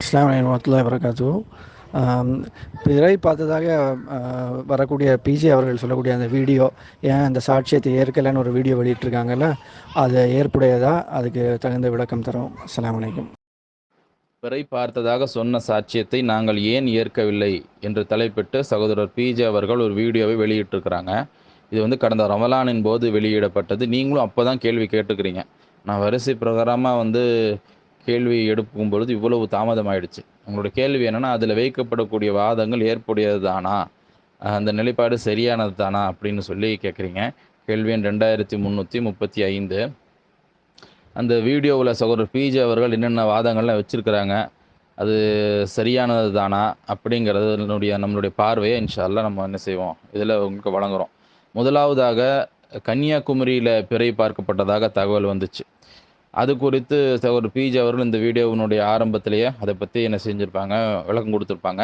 அஸ்ஸலாமு அலைக்கும் வரஹ்மத்துல்லாஹி வபரகாத்துஹு. பிறை பார்த்ததாக வரக்கூடிய பிஜே அவர்கள் சொல்லக்கூடிய அந்த வீடியோ, ஏன் அந்த சாட்சியத்தை ஏற்கலைன்னு ஒரு வீடியோ வெளியிட்டிருக்காங்கல்ல, அது ஏற்புடையதா? அதுக்கு தகுந்த விளக்கம் தரோம். அஸ்ஸலாமு அலைக்கும். பிறை பார்த்ததாக சொன்ன சாட்சியத்தை நாங்கள் ஏன் ஏற்கவில்லை என்று தலைப்பிட்டு சகோதரர் பிஜே அவர்கள் ஒரு வீடியோவை வெளியிட்டிருக்கிறாங்க. இது வந்து கடந்த ரமலானின் போது வெளியிடப்பட்டது. நீங்களும் அப்போ தான் கேள்வி கேட்டுக்கிறீங்க. நான் வரிசை பிரகாரமாக வந்து கேள்வி எடுக்கும் பொழுது இவ்வளவு தாமதம் ஆயிடுச்சு. உங்களோட கேள்வி என்னென்னா, அதில் வைக்கப்படக்கூடிய வாதங்கள் ஏற்புடையது தானா, அந்த நிலைப்பாடு சரியானது தானா அப்படின்னு சொல்லி கேட்குறீங்க. கேள்வி எண் 2335. அந்த வீடியோவில் சகோதரர் பிஜே அவர்கள் என்னென்ன வாதங்கள்லாம் வச்சுருக்கிறாங்க, அது சரியானது தானா அப்படிங்கிறது நம்மளுடைய பார்வையை இன்ஷா அல்லாஹ் நம்ம என்ன செய்வோம், இதில் உங்களுக்கு வழங்குகிறோம். முதலாவதாக கன்னியாகுமரியில் பிறை பார்க்கப்பட்டதாக தகவல் வந்துச்சு. அது குறித்து சகோதரர் பிஜே அவர்கள் இந்த வீடியோவினுடைய ஆரம்பத்திலேயே அதை பற்றி என்ன செஞ்சுருப்பாங்க, விளக்கம் கொடுத்துருப்பாங்க.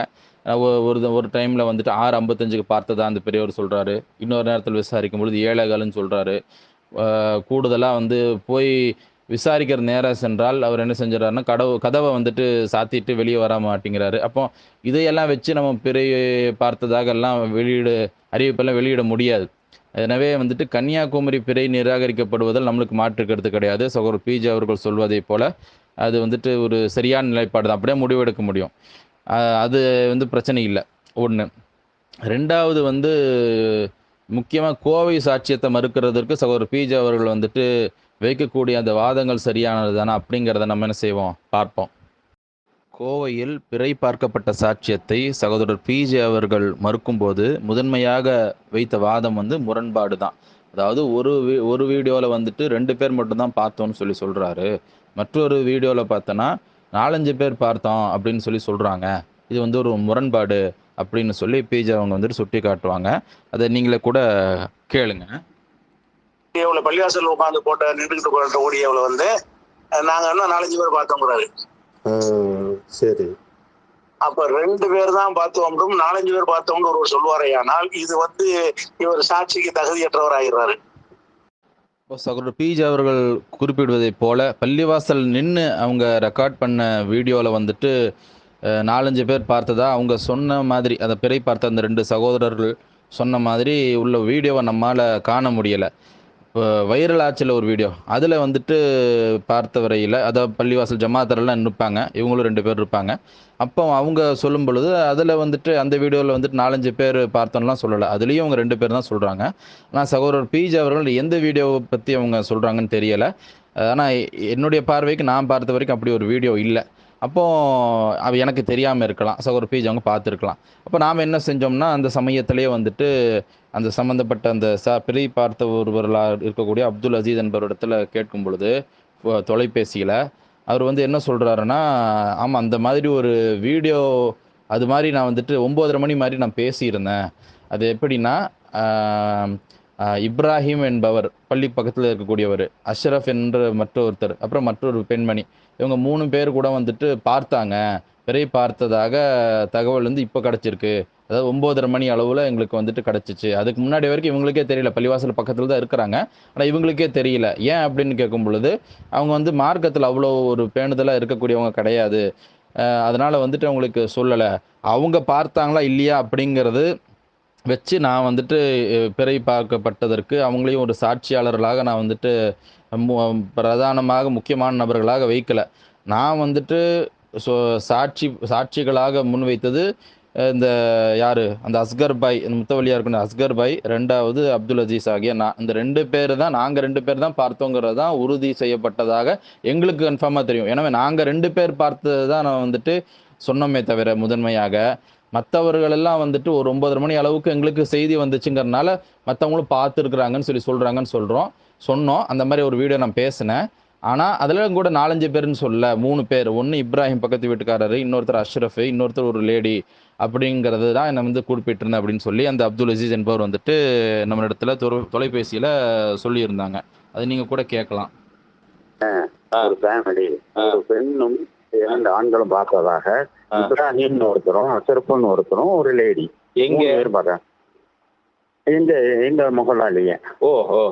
ஒரு டைமில் வந்துட்டு 6:55க்கு பார்த்ததா அந்த பெரியவர் சொல்கிறாரு. இன்னொரு நேரத்தில் விசாரிக்கும் பொழுது 7:15ன்னு சொல்கிறாரு. கூடுதலாக வந்து போய் விசாரிக்கிற நேரம் சென்றால் அவர் என்ன செஞ்சிடறாருன்னா, கதவை வந்துட்டு சாத்திட்டு வெளியே வர மாட்டேங்கிறாரு. அப்போ இதையெல்லாம் வச்சு நம்ம பிறை பார்த்ததாக எல்லாம் அறிவிப்பெல்லாம் வெளியிட முடியாது. எனவே வந்துட்டு கன்னியாகுமரி பிறை நிராகரிக்கப்படுவதில் நம்மளுக்கு மாற்று கருத்து கிடையாது. சகோதரர் பிஜே அவர்கள் சொல்வதைப் போல அது வந்துட்டு ஒரு சரியான நிலைப்பாடு தான். அப்படியே முடிவெடுக்க முடியும். அது வந்து பிரச்சனை இல்லை. 1. 2வது வந்து முக்கியமாக கோவை சாட்சியத்தை மறுக்கிறதற்கு சகோதரர் பிஜே அவர்கள் வந்துட்டு வைக்கக்கூடிய அந்த வாதங்கள் சரியானது தானே அப்படிங்கிறத நம்ம என்ன செய்வோம், பார்ப்போம். கோவையில் பிறை பார்க்கப்பட்ட சாட்சியத்தை சகோதரர் பிஜே அவர்கள் மறுக்கும்போது முதன்மையாக வைத்த வாதம் வந்து முரண்பாடு தான். அதாவது ஒரு வீடியோவில் வந்துட்டு 2 பேர் மட்டும்தான் பார்த்தோன்னு சொல்கிறாரு. மற்றொரு வீடியோவில் பார்த்தோன்னா 4-5 பேர் பார்த்தோம் அப்படின்னு சொல்கிறாங்க. இது வந்து ஒரு முரண்பாடு அப்படின்னு சொல்லி பிஜே அவங்க வந்துட்டு சுட்டி காட்டுவாங்க. அதை நீங்களே கூட கேளுங்க. பள்ளிவாசல் உட்காந்து போட்ட நின்றுகிட்டு ஓடியாவில் வந்து நாங்க என்ன 4-5 பேர் பார்த்தோங்கிறாரு. சரி, அப்ப 2 பேர் தான் பார்த்தோம், 4-5 பேர் பார்த்தோம்னு ஒருவர் சொல்வாரையானால் இது வந்து இவர் சாட்சிக்கு தகுதியற்றவர் ஆகிறாரு. சகோதரர் பிஜே அவர்கள் குறிப்பிடுவதைப் போல பள்ளிவாசல் நின்று அவங்க ரெக்கார்ட் பண்ண வீடியோவில் வந்துட்டு 4-5 பேர் பார்த்ததா அவங்க சொன்ன மாதிரி, அதை பிறை பார்த்த அந்த 2 சகோதரர்கள் சொன்ன மாதிரி உள்ள வீடியோவை நம்மால் காண முடியலை. இப்போ வைரல் ஆச்சில் ஒரு வீடியோ, அதில் வந்துட்டு பார்த்த வரையில் அதாவது பள்ளிவாசல் ஜமாத்தரெல்லாம் நிற்பாங்க, இவங்களும் 2 பேர் இருப்பாங்க. அப்போ அவங்க சொல்லும் பொழுது அதில் வந்துட்டு அந்த வீடியோவில் வந்துட்டு 4-5 பேர் பார்த்தோன்னெலாம் சொல்லலை. அதுலேயும் அவங்க 2 பேர் தான் சொல்கிறாங்க. ஆனால் சகோதரர் பிஜே அவர்கள் எந்த வீடியோவை பற்றி அவங்க சொல்கிறாங்கன்னு தெரியலை. ஆனால் என்னுடைய பார்வைக்கு நான் பார்த்த வரைக்கும் அப்படி ஒரு வீடியோ இல்லை. அப்போது அது எனக்கு தெரியாமல் இருக்கலாம், சகோதரர் பிஜே அவங்க பார்த்துருக்கலாம். அப்போ நாம் என்ன செஞ்சோம்னா, அந்த சமயத்திலே வந்துட்டு அந்த சம்மந்தப்பட்ட அந்த பிறை பார்த்த ஒருவர்களாக இருக்கக்கூடிய அப்துல் அசீஸ் என்பவரிடத்தில் கேட்கும் பொழுது தொலைபேசியில் அவர் வந்து என்ன சொல்கிறாருன்னா, ஆமாம் அந்த மாதிரி ஒரு வீடியோ அது மாதிரி நான் வந்துட்டு 9:30 மணி மாதிரி நான் பேசியிருந்தேன். அது எப்படின்னா, இப்ராஹிம் என்பவர் பள்ளி பக்கத்தில் இருக்கக்கூடியவர், அஷ்ரஃப் என்ற மற்றொருத்தர், அப்புறம் மற்றொரு பெண்மணி, இவங்க 3 பேர் கூட வந்துட்டு பார்த்தாங்க, பிறை பார்த்ததாக தகவல் வந்து இப்போ கிடச்சிருக்கு. அதாவது 9:30 மணி அளவில் எங்களுக்கு வந்துட்டு கிடச்சிச்சு. அதுக்கு முன்னாடி வரைக்கும் இவங்களுக்கே தெரியல, பள்ளிவாசல் பக்கத்தில் தான் இருக்கிறாங்க, ஆனால் இவங்களுக்கே தெரியல. ஏன் அப்படின்னு கேட்கும் பொழுது அவங்க வந்து மார்க்கத்தில் அவ்வளோ ஒரு பேணுதலாக இருக்கக்கூடியவங்க கிடையாது. அதனால் வந்துட்டு அவங்களுக்கு சொல்லலை. அவங்க பார்த்தாங்களா இல்லையா அப்படிங்கிறது வச்சு நான் வந்துட்டு பிறை பார்க்கப்பட்டதற்கு அவங்களையும் ஒரு சாட்சியாளர்களாக நான் வந்துட்டு பிரதானமாக முக்கியமான நபர்களாக வைக்கலை. நான் வந்துட்டு சாட்சிகளாக முன்வைத்தது இந்த அந்த அஸ்கர் பாய், முத்தவலியாக இருக்கிற அஸ்கர் பாய், 2வது அப்துல் அசீஸ் ஆகிய நான், இந்த 2 பேர் தான், நாங்கள் 2 பேர் தான் பார்த்தோங்கிறது தான் உறுதி செய்யப்பட்டதாக எங்களுக்கு கன்ஃபார்மாக தெரியும். எனவே நாங்கள் 2 பேர் பார்த்தது தான் நான் வந்துட்டு சொன்னோமே தவிர முதன்மையாக மற்றவர்களெல்லாம் வந்துட்டு ஒரு 9:30 மணி அளவுக்கு எங்களுக்கு செய்தி வந்துச்சுங்கிறதுனால மற்றவங்களும் பார்த்துருக்குறாங்கன்னு சொல்கிறாங்கன்னு சொன்னோம். அந்த மாதிரி ஒரு வீடியோ நான் பேசினேன். ஆனால் அதில் கூட 4-5 பேர்னு சொல்ல, 3 பேர். ஒன்று இப்ராஹிம் பக்கத்து வீட்டுக்காரர், இன்னொருத்தர் அஷ்ரஃப், இன்னொருத்தர் ஒரு லேடி அப்படிங்கிறது தான் என்னை வந்து குறிப்பிட்டிருந்தேன் அப்படின்னு சொல்லி அந்த அப்துல் அசீஸ் என்பவர் வந்துட்டு நம்ம இடத்துல தொலைபேசியில் சொல்லியிருந்தாங்க. அது நீங்கள் கூட கேட்கலாம். ஒரு ஃபேமிலி, ஒரு பெண்ணும் 2 ஆண்களும் பார்த்ததாக இப்ராஹிம்னு ஒருத்தரும் அஷ்ரஃப்னு ஒருத்தரும் ஒரு லேடி எங்கே பார்த்தேன் எங்க முகலாளியே. ஓஹோ.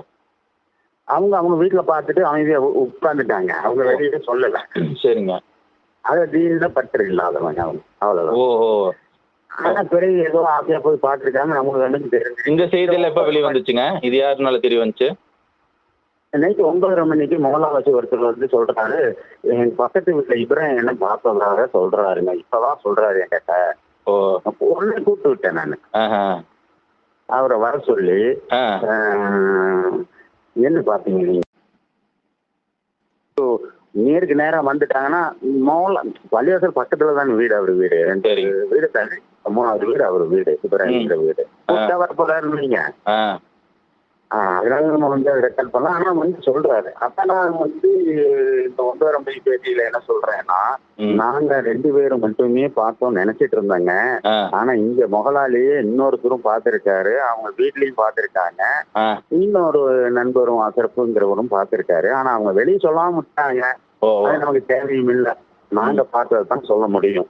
அவங்க வீட்டில் பார்த்துட்டு அமைதியாக உட்காந்துட்டாங்க, அவங்க வெளியில சொல்லலை. சரிங்க. அது தீன பற்று இல்லாதவங்க அவங்க, அவ்வளவுதான். ஓஹோ. ஆனா பிறகு ஏதோ ஆசையா போய் பார்த்துருக்காங்க, நமக்கு கண்ணுக்கு தெரிஞ்சு. இந்த செய்தியில எப்ப வெளிய வந்துச்சுங்க? இது யாருனால தெரிய வந்துச்சு? நைட்டு 9:30 மணிக்கு மோகலாவாசி ஒருத்தர் வந்து சொல்றாரு, என் பக்கத்து வீட்டுல இப்ராஹிம் என்ன பார்த்ததாக சொல்றாருங்க, இப்பதான் சொல்றாரு என்கிட்ட. ஓ. அப்போ உடனே கூப்பிட்டு விட்டேன் நான். ஆஹா. அவரை வர சொல்லி, ஆ. என்ன பாத்தீங்க நீங்க? நேருக்கு நேரா வந்துட்டாங்கன்னா பள்ளிவாசல் பக்கத்துல தான் வீடு, அவரு வீடு. சரி. வீடு தானே, 3வது வீடு அவரு வீடு, இப்ராஹிம் வீடு. வர போறாருன்னு நீங்க. அதனால நம்ம வந்து அதை ரெக்கார்ட் பண்ணலாம். ஆனா வந்து சொல்றாரு. அப்ப நான் வந்து இந்த 9:30 மணி பேட்டியில என்ன சொல்றேன்னா, நாங்க 2 பேரும் மட்டுமே பார்த்தோம் நினைச்சிட்டு இருந்தாங்க. ஆனா இங்க மொகலாலேயே இன்னொருத்தரும் பார்த்திருக்காரு, அவங்க வீட்லயும் பார்த்திருக்காங்க, இன்னொரு நண்பரும் அசரப்புங்கிறவரும் பார்த்திருக்காரு. ஆனா அவங்க வெளியே சொல்லாம விட்டாங்க. அது நமக்கு தேவையும் இல்லை, நாங்க பார்த்ததான் சொல்ல முடியும்.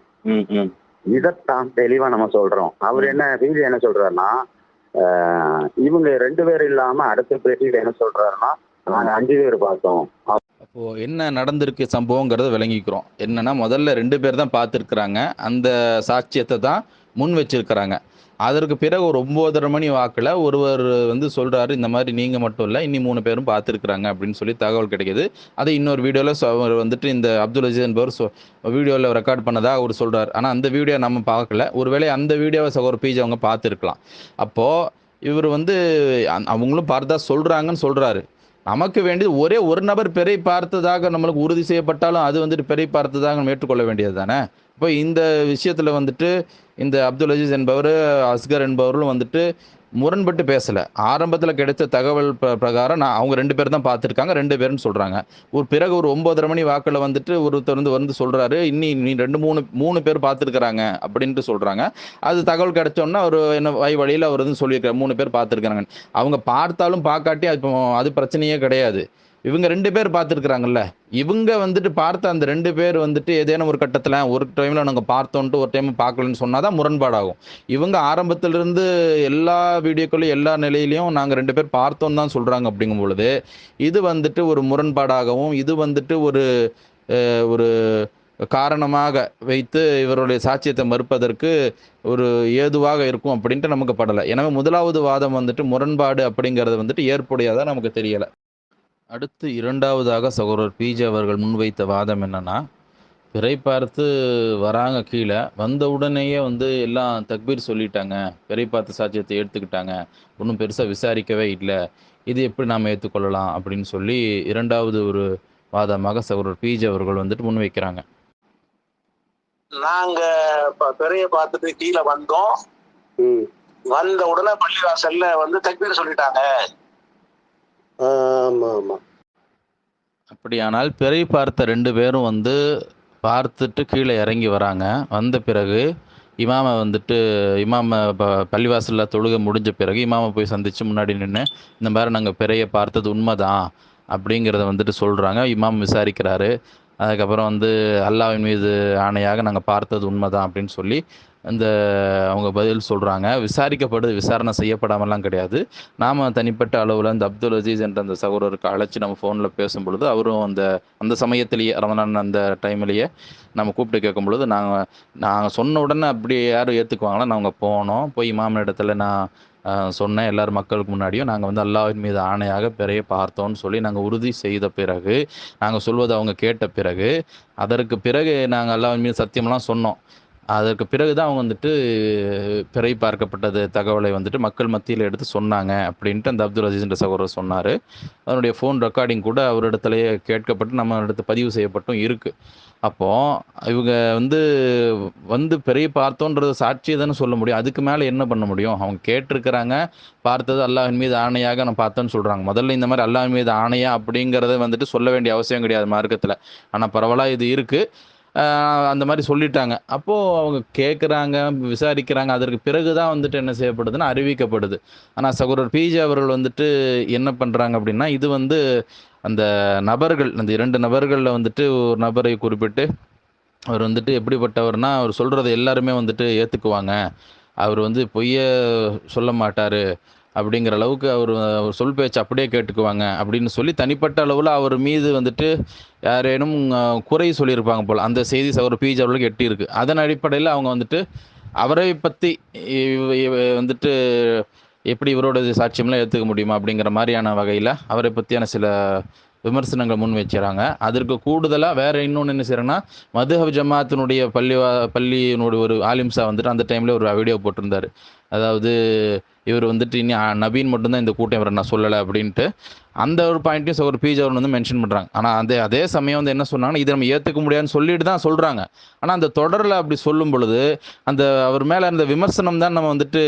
இதைத்தான் தெளிவா நம்ம சொல்றோம். அவர் என்ன செய்தி என்ன சொல்றாருன்னா, இவங்க 2 பேர் இல்லாம அடுத்த பேட்டியில என்ன சொல்றாருன்னா, நாங்க 5 பேர் பார்த்தோம். அப்போ என்ன நடந்திருக்கு சம்பவங்கிறத விளங்கிக்கிறோம். என்னன்னா முதல்ல 2 பேர் தான் பார்த்துருக்குறாங்க, அந்த சாட்சியத்தை தான் முன் வச்சிருக்கிறாங்க. அதற்கு பிறகு ஒரு 9:30 மணி வாக்கில் ஒருவர் வந்து சொல்றாரு, இந்த மாதிரி நீங்க மட்டும் இல்லை இன்னி 3 பேரும் பார்த்துருக்குறாங்க அப்படின்னு சொல்லி தகவல் கிடைக்குது. அதை இன்னொரு வீடியோவில் அவர் வந்துட்டு இந்த அப்துல் அஜீஸ் என்பவர் வீடியோவில் ரெக்கார்ட் பண்ணதா அவர் சொல்றாரு. ஆனால் அந்த வீடியோ நம்ம பார்க்கல. ஒருவேளை அந்த வீடியோவை சகோதரர் பிஜே அவங்க பார்த்துருக்கலாம். அப்போது இவர் வந்து அவங்களும் பார்த்தா சொல்றாங்கன்னு சொல்றாரு. நமக்கு வேண்டியது ஒரே ஒரு நபர் பிறை பார்த்ததாக நம்மளுக்கு உறுதி செய்யப்பட்டாலும் அது வந்துட்டு பிறை பார்த்ததாக நம்ம ஏற்றுக்கொள்ள வேண்டியது தானே. இப்போ இந்த விஷயத்தில் வந்துட்டு இந்த அப்துல் அஜீஸ் என்பவர், அஸ்கர் என்பவர்களும் வந்துட்டு முரண்பட்டு பேசலை. ஆரம்பத்தில் கிடைத்த தகவல் பிரகாரம் அவங்க 2 பேர் தான் பார்த்துருக்காங்க, 2 பேர்னு சொல்கிறாங்க. பிறகு ஒரு 9:30 மணி வாக்கில் வந்துட்டு ஒருத்தர் வந்து சொல்கிறாரு, இன்னி 3 பேர் பார்த்துருக்குறாங்க அப்படின்ட்டு சொல்கிறாங்க. அது தகவல் கிடைச்சோன்னா அவர் என்ன வழியில் அவர் வந்து சொல்லியிருக்காரு 3 பேர் பார்த்துருக்குறாங்க. அவங்க பார்த்தாலும் பார்க்காட்டி அது பிரச்சனையே கிடையாது. இவங்க 2 பேர் பார்த்துருக்குறாங்கல்ல, இவங்க வந்துட்டு பார்த்த அந்த 2 பேர் வந்துட்டு ஏதேனும் ஒரு கட்டத்தில் ஒரு டைமில் நாங்கள் பார்த்தோன்ட்டு ஒரு டைம் பார்க்கலன்னு சொன்னால் தான் முரண்பாடாகும். இவங்க ஆரம்பத்திலிருந்து எல்லா வீடியோக்களையும் எல்லா நிலையிலையும் நாங்கள் 2 பேர் பார்த்தோன்னு தான் சொல்கிறாங்க. அப்படிங்கும் பொழுது இது வந்துட்டு ஒரு முரண்பாடாகவும், இது வந்துட்டு ஒரு காரணமாக வைத்து இவருடைய சாட்சியத்தை மறுப்பதற்கு ஒரு ஏதுவாக இருக்கும் அப்படின்ட்டு நமக்கு படலை. எனவே முதலாவது வாதம் வந்துட்டு முரண்பாடு அப்படிங்கிறது வந்துட்டு ஏற்புடையதாக நமக்கு தெரியலை. அடுத்து 2வதாக சகோதரர் பிஜே அவர்கள் முன்வைத்த வாதம் என்னன்னா, பிறை பார்த்து வராங்க, கீழே வந்த உடனேயே வந்து எல்லாம் தக்பீர் சொல்லிட்டாங்க, பிறை பார்த்த சாட்சியத்தை எடுத்துக்கிட்டாங்க, ஒன்றும் பெருசாக விசாரிக்கவே இல்லை, இது எப்படி நாம் ஏற்றுக்கொள்ளலாம் அப்படின்னு சொல்லி 2வது ஒரு வாதமாக சகோதரர் பிஜே அவர்கள் வந்துட்டு முன்வைக்கிறாங்க. நாங்க பிறைய பார்த்துட்டு கீழே வந்தோம், வந்த உடனே பள்ளிவாசல்ல வந்து தக்பீர் சொல்லிட்டாங்க. அப்படியானால் பிறை பார்த்த 2 பேரும் வந்து பார்த்துட்டு கீழே இறங்கி வராங்க. வந்த பிறகு இமாம பள்ளிவாசலில் தொழுகை முடிஞ்ச பிறகு இமாமை போய் சந்தித்து முன்னாடி நின்று இந்த மாதிரி நாங்கள் பிறையை பார்த்தது உண்மைதான் அப்படிங்கிறத வந்துட்டு சொல்கிறாங்க. இமாம் விசாரிக்கிறாரு. அதுக்கப்புறம் வந்து அல்லாஹ்வின் மீது ஆணையாக நாங்கள் பார்த்தது உண்மைதான் அப்படின்னு சொல்லி அவங்க பதில் சொல்கிறாங்க. விசாரணை செய்யப்படாமலாம் கிடையாது. நாம் தனிப்பட்ட அளவில் இந்த அப்துல் அஜீஸ் என்ற அந்த சகோதரருக்கு அழைச்சி நம்ம ஃபோனில் பேசும் பொழுது அவரும் அந்த சமயத்திலேயே ரமலான் அந்த டைம்லேயே நம்ம கூப்பிட்டு கேட்கும் பொழுது நாங்கள் சொன்ன உடனே அப்படி யாரும் ஏற்றுக்குவாங்களா, நாங்கள் போய் இமாம் இடத்துல நான் சொன்னேன், எல்லாரும் மக்களுக்கு முன்னாடியும் நாங்கள் வந்து அல்லாஹ்வின் மீது ஆணையாக பிறையை பார்த்தோன்னு சொல்லி நாங்கள் உறுதி செய்த பிறகு, நாங்கள் சொல்வதை அவங்க கேட்ட பிறகு, அதற்கு பிறகு நாங்கள் அல்லாஹ்வின் மீது சத்தியமெல்லாம் சொன்னோம். அதற்கு பிறகு தான் அவங்க வந்துட்டு பிறை பார்க்கப்பட்டது தகவலை வந்துட்டு மக்கள் மத்தியில் எடுத்து சொன்னாங்க அப்படின்ட்டு அந்த அப்துல் அஜீஸ் என்ற சகோதரர் சொன்னார். அதனுடைய ஃபோன் ரெக்கார்டிங் கூட அவரிடத்துலேயே கேட்கப்பட்டு நம்ம இடத்து பதிவு செய்யப்பட்டும் இருக்குது. அப்போது இவங்க வந்து பிறையை பார்த்தோன்றது சாட்சியை தானே சொல்ல முடியும். அதுக்கு மேலே என்ன பண்ண முடியும்? அவங்க கேட்டிருக்கிறாங்க, பார்த்தது அல்லாஹ்வின் மீது ஆணையாக நான் பார்த்தேன்னு சொல்கிறாங்க. முதல்ல இந்த மாதிரி அல்லாஹ்வின் மீது ஆணையா அப்படிங்கிறத வந்துட்டு சொல்ல வேண்டிய அவசியம் கிடையாது மார்க்கத்தில். ஆனால் பரவாயில்ல, இது இருக்குது, அந்த மாதிரி சொல்லிட்டாங்க. அப்போது அவங்க கேட்குறாங்க, விசாரிக்கிறாங்க. அதற்கு பிறகு தான் வந்துட்டு என்ன செய்யப்படுதுன்னா அறிவிக்கப்படுது. ஆனால் சகோதரர் பிஜே அவர்கள் வந்துட்டு என்ன பண்ணுறாங்க அப்படின்னா, இது வந்து அந்த 2 நபர்களில் வந்துட்டு ஒரு நபரை குறிப்பிட்டு அவர் வந்துட்டு எப்படிப்பட்டவர்னா, அவர் சொல்கிறத எல்லாருமே வந்துட்டு ஏற்றுக்குவாங்க, அவர் வந்து பொய்யை சொல்ல மாட்டார், அப்படிங்கிற அளவுக்கு அவர் சொல் பேச்சு அப்படியே கேட்டுக்குவாங்க அப்படின்னு சொல்லி தனிப்பட்ட அளவில் அவர் மீது வந்துட்டு யாரேனும் குறை சொல்லியிருப்பாங்க போல். அந்த செய்தி சகோதரர் பிஜே அவர்களுக்கு எட்டியிருக்கு. அதன் அடிப்படையில் அவங்க வந்துட்டு அவரை பற்றி வந்துட்டு எப்படி இவரோட சாட்சியம்லாம் ஏற்றுக்க முடியுமா அப்படிங்கிற மாதிரியான வகையில் அவரை பற்றியான சில விமர்சனங்கள் முன் வச்சுறாங்க. அதற்கு கூடுதலாக வேறு இன்னொன்று என்ன செய்கிறாங்கன்னா, மதுஹப் ஜமாத்தினுடைய பள்ளியினுடைய ஒரு ஆலிம்சா வந்துட்டு அந்த டைமில் ஒரு வீடியோ போட்டிருந்தார். அதாவது இவர் வந்துட்டு இனி நபீன் மட்டும்தான் இந்த கூட்டம் இவரை நான் சொல்லலை அப்படின்ட்டு அந்த ஒரு பாயிண்ட்டையும் ஒரு பிஜே அவர் வந்து மென்ஷன் பண்ணுறாங்க. ஆனால் அதே சமயம் வந்து என்ன சொன்னாங்கன்னா, இதை நம்ம ஏற்றுக்க முடியாதுன்னு சொல்லிட்டு தான் சொல்கிறாங்க. ஆனால் அந்த தொடரில் அப்படி சொல்லும் பொழுது அந்த அவர் மேலே அந்த விமர்சனம் தான் நம்ம வந்துட்டு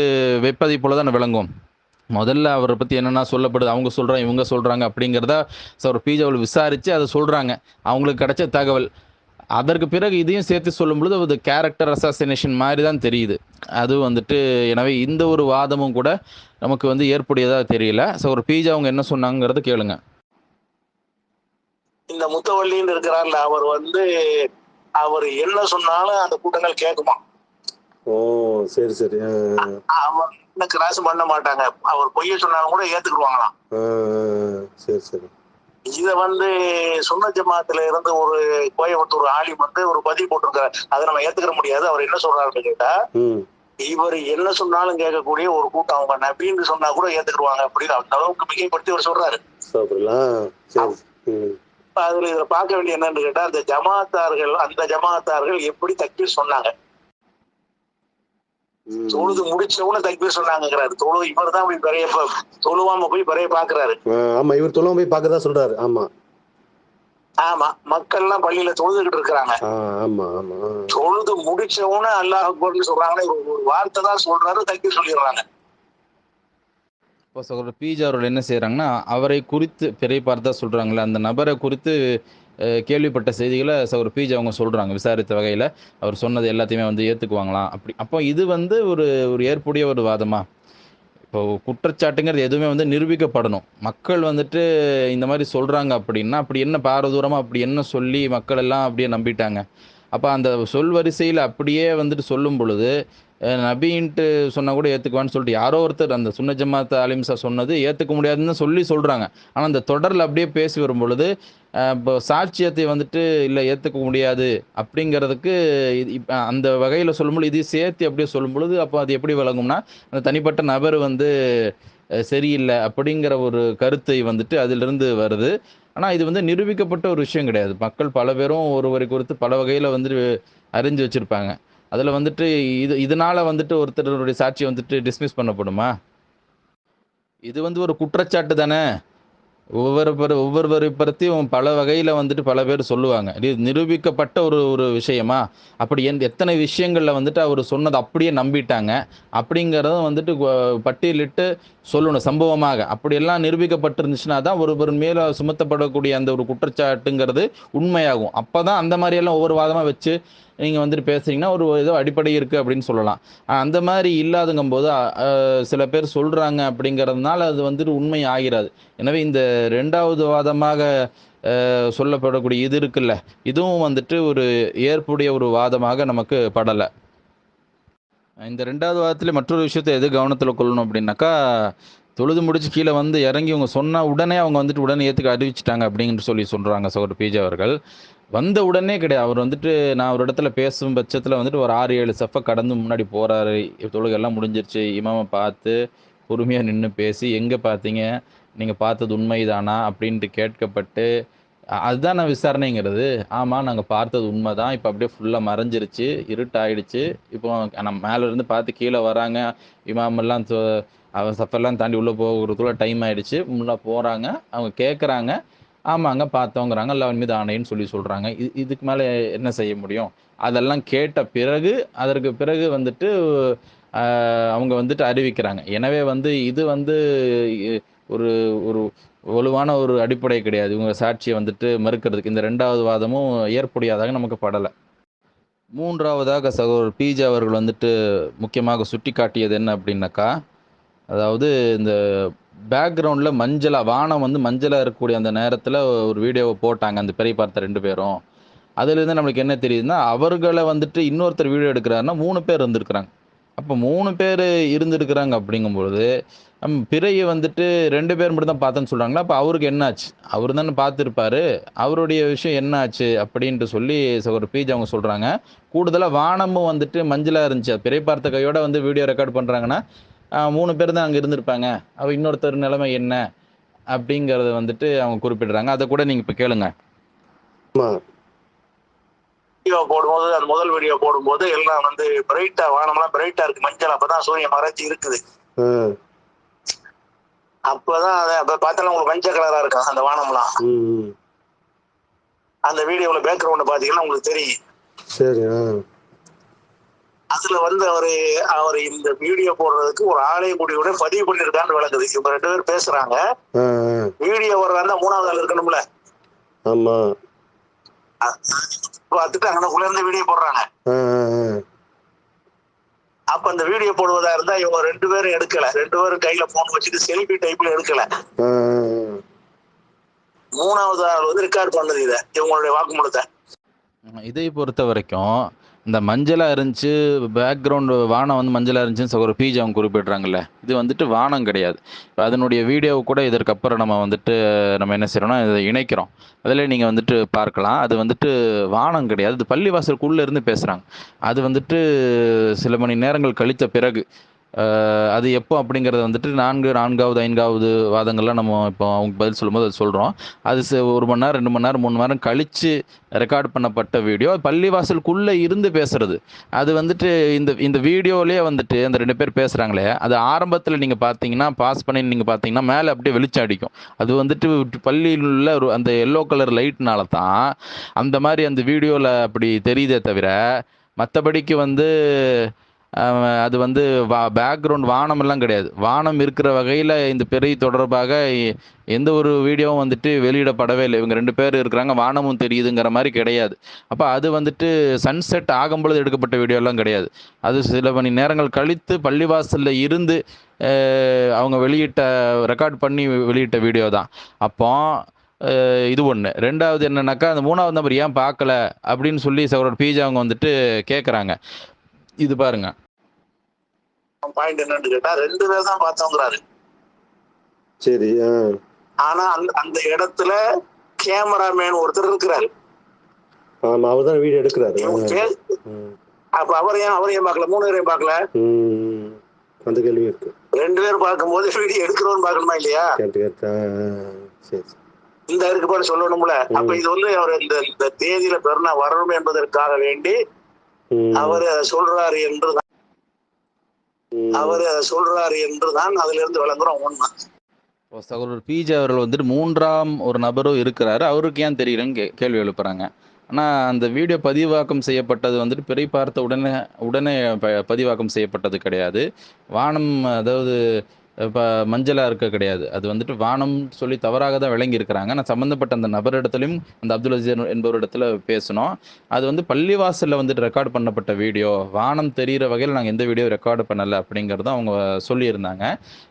வைப்பதை போல தான் விளங்கும். முதல்ல அவரை பற்றி என்னென்னா சொல்லப்படுது, அவங்க சொல்கிறாங்க இவங்க சொல்கிறாங்க அப்படிங்கிறத ஒரு பிஜே அவர்கள் விசாரித்து அதை சொல்கிறாங்க, அவங்களுக்கு கிடைச்ச தகவல். அதற்கு பிறகு இதையும் சேர்த்து சொல்லும் பொழுது அது கேரக்டர் அசாசினேஷன் மாதிரி தான் தெரியுது. அது வந்துட்டு எனவே இந்த ஒரு வாதமும் கூட நமக்கு வந்து ஏற்புடையதாக தெரியல. ஒரு பிஜே அவங்க என்ன சொன்னாங்கிறது கேளுங்க. இந்த முத்தவள்ளின்னு இருக்கிறார்ல, அவர் வந்து அவர் என்ன சொன்னாலும் அந்த கூட்டங்கள் கேட்குமா. ஓ சரி சரி. அவர் கிராஸ் பண்ண மாட்டாங்க, அவர் பொய்ய சொன்னாலும் கூட ஏத்துக்குவாங்களாம். சரி சரி. இத வந்து சுன்னத் ஜமாத்துல இருந்து ஒரு கோயம்புத்தூர் ஆலிம் வந்து ஒரு பதிவு போட்டிருக்காரு. அதை நம்ம ஏத்துக்கிற முடியாது. அவர் என்ன சொல்றாருன்னு கேட்டா, இவர் என்ன சொன்னாலும் கேட்கக்கூடிய ஒரு கூட்டம் அவங்க நபின்னு சொன்னா கூட ஏத்துக்குவாங்க அப்படின்னு அந்த அளவுக்கு மிகைப்படுத்தி அவர் சொல்றாரு. அதுல இதுல பார்க்க வேண்டிய என்னன்னு கேட்டா, அந்த ஜமாத்தார்கள் எப்படி தக்பீர் சொன்னாங்க, தொழுது முடிச்சவன தக்பீர் சொன்னாங்கிறாரு. இவர் தான் போய் பெரிய தொழுவாம போய் பெரிய பாக்குறாரு. ஆமா, இவர் தொழுவாம போய் பார்க்கறதா சொல்றாரு. ஆமா ஆமா, மக்கள் எல்லாம் பள்ளியில தொழுதுகிட்டு இருக்கிறாங்க. ஆமா ஆமா, தொழுது முடிச்சவன அல்லாஹ் அக்பர்னு சொல்றாங்கன்னா ஒரு வார்த்தை தான் சொல்றாரு, தக்பீர் சொல்லிடுறாங்க. இப்போ சகோதரர் பிஜே அவர்கள் என்ன செய்கிறாங்கன்னா, அவரை குறித்து பெரிய பார்த்தா சொல்கிறாங்களே அந்த நபரை குறித்து கேள்விப்பட்ட செய்திகளை சகோதரர் பிஜே அவங்க சொல்கிறாங்க. விசாரித்த வகையில் அவர் சொன்னது எல்லாத்தையுமே வந்து ஏற்றுக்குவாங்களாம். அப்போ இது வந்து ஒரு ஏற்புடைய ஒரு வாதமா? இப்போ குற்றச்சாட்டுங்கிறது எதுவுமே வந்து நிரூபிக்கப்படணும். மக்கள் வந்துட்டு இந்த மாதிரி சொல்கிறாங்க அப்படின்னா அப்படி என்ன பாரதூரமாக அப்படி என்ன சொல்லி மக்கள் எல்லாம் அப்படியே நம்பிட்டாங்க. அப்போ அந்த சொல் வரிசையில் அப்படியே வந்துட்டு சொல்லும் பொழுது நபின்ட்டு சொன்னால் கூட ஏற்றுக்குவான்னு சொல்லிட்டு யாரோ ஒருத்தர் அந்த சுன்னத் ஜமாத் ஆலிம்சா சொன்னது ஏற்றுக்க முடியாதுன்னு சொல்கிறாங்க. ஆனால் அந்த தொடரில் அப்படியே பேசி வரும் பொழுது இப்போ சாட்சியத்தை வந்துட்டு இல்லை ஏற்றுக்க முடியாது அப்படிங்கிறதுக்கு இப்போ அந்த வகையில் சொல்லும்பொழுது இது சேர்த்து அப்படியே சொல்லும் பொழுது அப்போ அது எப்படி விளங்கும்னா, அந்த தனிப்பட்ட நபர் வந்து சரியில்லை அப்படிங்கிற ஒரு கருத்தை வந்துட்டு அதிலிருந்து வருது. ஆனால் இது வந்து நிரூபிக்கப்பட்ட ஒரு விஷயம் கிடையாது. மக்கள் பல பேரும் ஒருவரை குறித்து பல வகையில் வந்துட்டு அறிஞ்சு வச்சுருப்பாங்க. அதில் வந்துட்டு இதனால் வந்துட்டு ஒருத்தருடைய சாட்சியை வந்துட்டு டிஸ்மிஸ் பண்ணப்படுமா? இது வந்து ஒரு குற்றச்சாட்டு தானே. ஒவ்வொருவரை பற்றியும் பல வகையில் வந்துட்டு பல பேர் சொல்லுவாங்க. இது நிரூபிக்கப்பட்ட ஒரு விஷயமா? அப்படி எத்தனை விஷயங்களில் வந்துட்டு அவர் சொன்னதை அப்படியே நம்பிட்டாங்க அப்படிங்கிறதும் வந்துட்டு பட்டியலிட்டு சொல்லணும் சம்பவமாக. அப்படியெல்லாம் நிரூபிக்கப்பட்டிருந்துச்சுன்னா தான் ஒருவர் மேலே சுமத்தப்படக்கூடிய அந்த ஒரு குற்றச்சாட்டுங்கிறது உண்மையாகும். அப்போ தான் அந்த மாதிரியெல்லாம் ஒவ்வொரு வாதமாக வச்சு நீங்கள் வந்துட்டு பேசுகிறீங்கன்னா ஒரு ஏதோ அடிப்படை இருக்குது அப்படின்னு சொல்லலாம். அந்த மாதிரி இல்லாதுங்கும்போது சில பேர் சொல்கிறாங்க அப்படிங்கிறதுனால அது வந்துட்டு உண்மை ஆகிறாது. எனவே இந்த 2வது வாதமாக சொல்லப்படக்கூடிய இது இருக்குல்ல, இதுவும் வந்துட்டு ஒரு ஏற்புடைய ஒரு வாதமாக நமக்கு படலை. இந்த 2வது வாதத்தில் மற்றொரு விஷயத்தை எது கவனத்தில் கொள்ளணும் அப்படின்னாக்கா, தொழுது முடிச்சு கீழே வந்து இறங்கி இவங்க சொன்ன உடனே அவங்க வந்துட்டு உடனே ஏற்றுக்க அறிவிச்சிட்டாங்க அப்படிங்கிட்டு சொல்கிறாங்க சகோதரர் பிஜே அவர்கள். வந்த உடனே கிடையாது. அவர் வந்துட்டு நான் ஒரு இடத்துல பேசும் பட்சத்தில் வந்துட்டு ஒரு 6-7 சஃபை கடந்து முன்னாடி போகிறாரு. தொழுகெல்லாம் முடிஞ்சிருச்சு. இமாமை பார்த்து பொறுமையாக நின்று பேசி, எங்கே பார்த்தீங்க, நீங்கள் பார்த்தது உண்மைதானா அப்படின்ட்டு கேட்கப்பட்டு, அதுதான் நான் விசாரணைங்கிறது. ஆமாம், நாங்கள் பார்த்தது உண்மை தான். இப்போ அப்படியே ஃபுல்லாக மறைஞ்சிருச்சு, இருட்டாயிடுச்சு. இப்போ நம்ம மேலேருந்து பார்த்து கீழே வராங்க. இமாமெல்லாம் அவன் சஃபெல்லாம் தாண்டி உள்ளே போகிறதுக்குள்ள டைம் ஆகிடுச்சு. உள்ளே போகிறாங்க, அவங்க கேட்குறாங்க. ஆமாங்க பார்த்தோங்கிறாங்க. அல்லாஹ்வின் மீது ஆணைன்னு சொல்கிறாங்க. இதுக்கு மேலே என்ன செய்ய முடியும்? அதெல்லாம் கேட்ட பிறகு அதற்கு பிறகு வந்துட்டு அவங்க வந்துட்டு அறிவிக்கிறாங்க. எனவே வந்து இது வந்து ஒரு ஒரு வலுவான ஒரு அடிப்படை கிடையாது இவங்க சாட்சியை வந்துட்டு மறுக்கிறதுக்கு. இந்த 2வது வாதமும் ஏற்புடையதாக நமக்கு படலை. 3வதாக சகோதரர் பிஜே அவர்கள் வந்துட்டு முக்கியமாக சுட்டி காட்டியது என்ன அப்படின்னாக்கா, அதாவது இந்த பேக்ரவுண்டில் வானம் வந்து மஞ்சளாக இருக்கக்கூடிய அந்த நேரத்தில் ஒரு வீடியோவை போட்டாங்க அந்த பெரிய பார்த்த 2 பேரும். அதுலேருந்து நம்மளுக்கு என்ன தெரியுதுன்னா, அவர்களை வந்துட்டு இன்னொருத்தர் வீடியோ எடுக்கிறாருன்னா 3 பேர் இருந்திருக்கிறாங்க. அப்போ 3 பேர் இருந்திருக்கிறாங்க அப்படிங்கும்பொழுது பிறையை வந்துட்டு 2 பேர் மட்டும் தான் பார்த்தேன்னு சொல்கிறாங்களா? அப்போ அவருக்கு என்ன ஆச்சு? அவர் தானே பார்த்துருப்பாரு. அவருடைய விஷயம் என்ன ஆச்சு அப்படின்ட்டு சொல்லி ஒரு பேஜ் அவங்க சொல்கிறாங்க. கூடுதலாக வானமும் வந்துட்டு மஞ்சளாக இருந்துச்சு. பிறை பார்த்த கையோட வந்து வீடியோ ரெக்கார்ட் பண்ணுறாங்கன்னா 3 பேர் தான் அங்கே இருந்திருப்பாங்க. அவ இன்னொருத்தர் நிலைமை என்ன அப்படிங்கிறத வந்துட்டு அவங்க குறிப்பிடுறாங்க. அதை கூட நீங்கள் இப்போ கேளுங்க. வீடியோ போடும்போது அந்த முதல் வீடியோ போடும்போது எல்லாம் வந்து பிரைட்டா வானம்லாம் பிரைட்டா இருக்கு, மஞ்சள் அப்பதான் சூரியன் மறைச்சி இருக்குது. அப்பதான் அதை அப்ப பார்த்தாலும் உங்களுக்கு மஞ்சள் கலரா இருக்கும் அந்த வானம்லாம். அந்த வீடியோல பேக்ரவுண்ட் பாத்தீங்கன்னா உங்களுக்கு தெரியும். சரி. அதுல வந்து அவரு இந்த வீடியோ போடுறதுக்கு ஒரு ஆலயக்குடியோட பதிவு பண்ணிருக்கான்னு விளக்குது. இவங்க 2 பேர் பேசுறாங்க. வீடியோ வர்றதா 3வது ஆள் இருக்கணும்ல. ஆமா. பார்த்துட்டு அங்கனக்குள்ள இருந்து வீடியோ போடுறாங்க. அப்ப அந்த வீடியோ போடுவதா இருந்தா இவங்க 2 பேரும் எடுக்கல. 2 பேரும் கையில போன் வச்சுட்டு செல்ஃபி டைப்ல எடுக்கல. 3வது ஆள் வந்து ரெக்கார்ட் பண்ணது இவங்களுடைய வாக்குமூலத்தை. இதை பொறுத்த வரைக்கும் இந்த மஞ்சளாக இருந்துச்சு, பேக்ரவுண்டு வானம் வந்து மஞ்சளாக இருந்துச்சுன்னு ஒரு பீஜ் அவங்க குறிப்பிட்றாங்கல்ல, இது வந்துட்டு வானம் கிடையாது. இப்போ அதனுடைய வீடியோவை கூட இதற்கப்புறம் நம்ம என்ன செய்கிறோம்னா இதை இணைக்கிறோம். அதில் நீங்கள் வந்துட்டு பார்க்கலாம். அது வந்துட்டு வானம் கிடையாது. இது பள்ளிவாசலுக்குள்ளே இருந்து பேசுகிறாங்க. அது வந்துட்டு சில மணி நேரங்கள் கழித்த பிறகு அது எப்போ அப்படிங்கிறத வந்துட்டு 4வது 5வது வாதங்கள்லாம் நம்ம இப்போ அவங்க பதில் சொல்லும்போது அது சொல்கிறோம். அது 1 மணி நேரம் 2 மணி நேரம் 3 மணி நேரம் கழித்து ரெக்கார்ட் பண்ணப்பட்ட வீடியோ பள்ளிவாசலுக்குள்ளே இருந்து பேசுறது. அது வந்துட்டு இந்த வீடியோலேயே வந்துட்டு அந்த 2 பேர் பேசுகிறாங்களே, அது ஆரம்பத்தில் நீங்கள் பார்த்தீங்கன்னா பாஸ் பண்ணி நீங்கள் பார்த்தீங்கன்னா மேலே அப்படியே வெளிச்சம் அடிக்கும். அது வந்துட்டு பள்ளியில் உள்ள அந்த எல்லோ கலர் லைட்னால தான் அந்த மாதிரி அந்த வீடியோவில் அப்படி தெரியுதே தவிர, மற்றபடிக்கு வந்து அது வந்து பேக்ரவுண்ட் வானமெல்லாம் கிடையாது. வானம் இருக்கிற வகையில் இந்த பிறை தொடர்பாக எந்த ஒரு வீடியோவும் வந்துட்டு வெளியிடப்படவே இல்லை. இவங்க 2 பேர் இருக்கிறாங்க, வானமும் தெரியுதுங்கிற மாதிரி கிடையாது. அப்போ அது வந்துட்டு சன்செட் ஆகும்பொழுது எடுக்கப்பட்ட வீடியோலாம் கிடையாது. அது சில மணி நேரங்கள் கழித்து பள்ளிவாசலில் இருந்து அவங்க ரெக்கார்ட் பண்ணி வெளியிட்ட வீடியோ தான். அப்போ இது ஒன்று. 2வது என்னன்னாக்கா அந்த 3வது நபர் ஏன் பார்க்கல அப்படின்னு சொல்லி சகோதரர் பீஜா அவங்க வந்துட்டு கேட்குறாங்க. இது பாருங்க. பாயிண்ட் என்னன்னு கேட்டா 2 பேர் தான் பார்த்தோங்கிறாரு. சரி. ஆனா அந்த இடத்துல கேமராமேன் ஒருத்தர் இருக்கிறாரு. ஆமா, அவர் தான் வீடியோ எடுக்கிறாரு. அப்ப அவரையும் பார்க்கல, 3 பேரையும் பார்க்கல. அந்த கேள்வி இருக்கு. 2 பேர் பார்க்கும்போது வீடியோ எடுக்கிறோன்னு பார்க்கணுமா இல்லையா? இந்த இருக்கு பாரு சொல்லணும்ல. அப்ப இது வந்து அவர் இந்த தேதியில பெருனா வரணும் என்பதற்காக வேண்டி அவர் சொல்றாரு என்றுதான் அதுல இருந்து விளங்குறோம் உண்மை. சகோதரர் பிஜே அவர்கள் வந்துட்டு 3ஆம் ஒரு நபரும் இருக்கிறாரு. அவருக்கு ஏன் தெரியலன்னு கேள்வி எழுப்புறாங்க. ஆனால் அந்த வீடியோ பதிவாக்கம் செய்யப்பட்டது வந்துட்டு பிறை பார்த்த உடனே பதிவாக்கம் செய்யப்பட்டது கிடையாது. வானம் அதாவது இப்போ மஞ்சளாக இருக்க கிடையாது. அது வந்துட்டு வானம் சொல்லி தவறாக தான் விளங்கி இருக்கிறாங்க. நான் சம்மந்தப்பட்ட அந்த நபரிடத்துலையும் அந்த அப்துல் அஜீஸ் என்பவரிடத்துல பேசணும். அது வந்து பள்ளிவாசலில் வந்துட்டு ரெக்கார்ட் பண்ணப்பட்ட வீடியோ, வானம் தெரிகிற வகையில் நாங்கள் எந்த வீடியோ ரெக்கார்டு பண்ணலை அப்படிங்கிறத அவங்க சொல்லியிருந்தாங்க.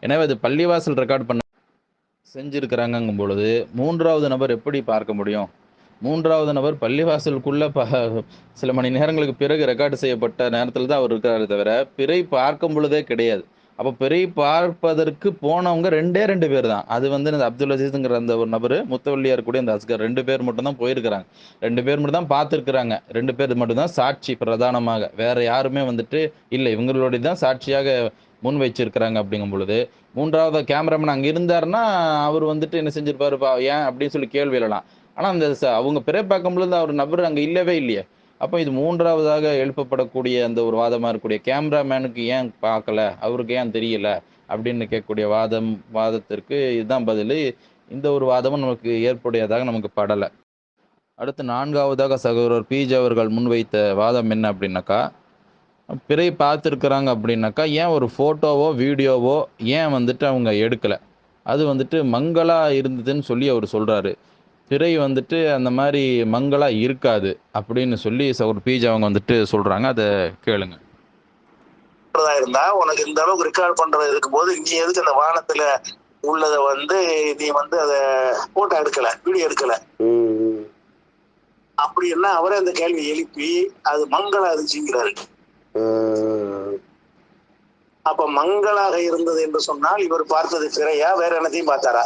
எனவே அது பள்ளிவாசல் ரெக்கார்ட் பண்ண செஞ்சுருக்கிறாங்கங்கும் பொழுது 3வது நபர் எப்படி பார்க்க முடியும்? 3வது நபர் பள்ளிவாசலுக்குள்ளே சில மணி நேரங்களுக்கு பிறகு ரெக்கார்டு செய்யப்பட்ட நேரத்தில் தான் அவர் இருக்கிறாரு தவிர பிறை பார்க்கும் பொழுதே கிடையாது. அப்போ பிறை பார்ப்பதற்கு போனவங்க 2 பேர் தான். அது வந்து இந்த அப்துல் அஜீஸுங்கிற அந்த ஒரு நபர், முத்தவள்ளியார் கூட இந்த அஸ்கர் 2 பேர் மட்டும் தான் போயிருக்கிறாங்க. 2 பேர் மட்டும் தான் பார்த்துருக்குறாங்க. 2 பேர் மட்டும் தான் சாட்சி பிரதானமாக. வேற யாருமே வந்துட்டு இல்லை, இவங்களுடைய தான் சாட்சியாக முன் வச்சிருக்கிறாங்க. அப்படிங்கும் பொழுது 3வது கேமராமேன் அங்கே இருந்தாருன்னா அவர் வந்துட்டு என்ன செஞ்சிருப்பாருப்பா ஏன் அப்படின்னு சொல்லி கேள்வி எழலாம். ஆனால் அந்த அவங்க பிறை பார்க்கும் பொழுது அவர் நபர் அங்கே இல்லவே இல்லையே. அப்போ இது 3வதாக எழுப்பப்படக்கூடிய அந்த ஒரு வாதமாக இருக்கக்கூடிய கேமராமேனுக்கு ஏன் பார்க்கல, அவருக்கு ஏன் தெரியல அப்படின்னு கேட்கக்கூடிய வாதத்திற்கு இதுதான் பதில். இந்த ஒரு வாதமும் நமக்கு ஏற்புடையதாக நமக்கு படலை. அடுத்து 4வதாக சகோதரர் பிஜே அவர்கள் முன்வைத்த வாதம் என்ன அப்படின்னாக்கா, பிறை பார்த்துருக்குறாங்க அப்படின்னாக்கா ஏன் ஒரு ஃபோட்டோவோ வீடியோவோ ஏன் வந்துட்டு அவங்க எடுக்கலை? அது வந்துட்டு மங்களா இருந்ததுன்னு சொல்லி அவர் சொல்கிறாரு. பிறை வந்துட்டு அந்த மாதிரி மங்களா இருக்காது அப்படின்னு சொல்லி ஒரு பீஜ் அவங்க வந்துட்டு சொல்றாங்க. அதை கேளுங்க. இருந்தா உனக்கு இந்த அளவுக்கு ரெக்கார்ட் பண்றது இருக்கும் போது நீ எதுக்கு அந்த வானத்துல உள்ளத வந்து நீ வந்து அத போட்டோ எடுக்கல, வீடியோ எடுக்கல அப்படின்னா அவரே அந்த கேள்வி எழுப்பி அது மங்களா இருந்துச்சுங்கிறாரு. அப்ப மங்களாக இருந்தது என்று சொன்னால் இவர் பார்த்தது பிறையா வேற என்னத்தையும் பார்த்தாரா?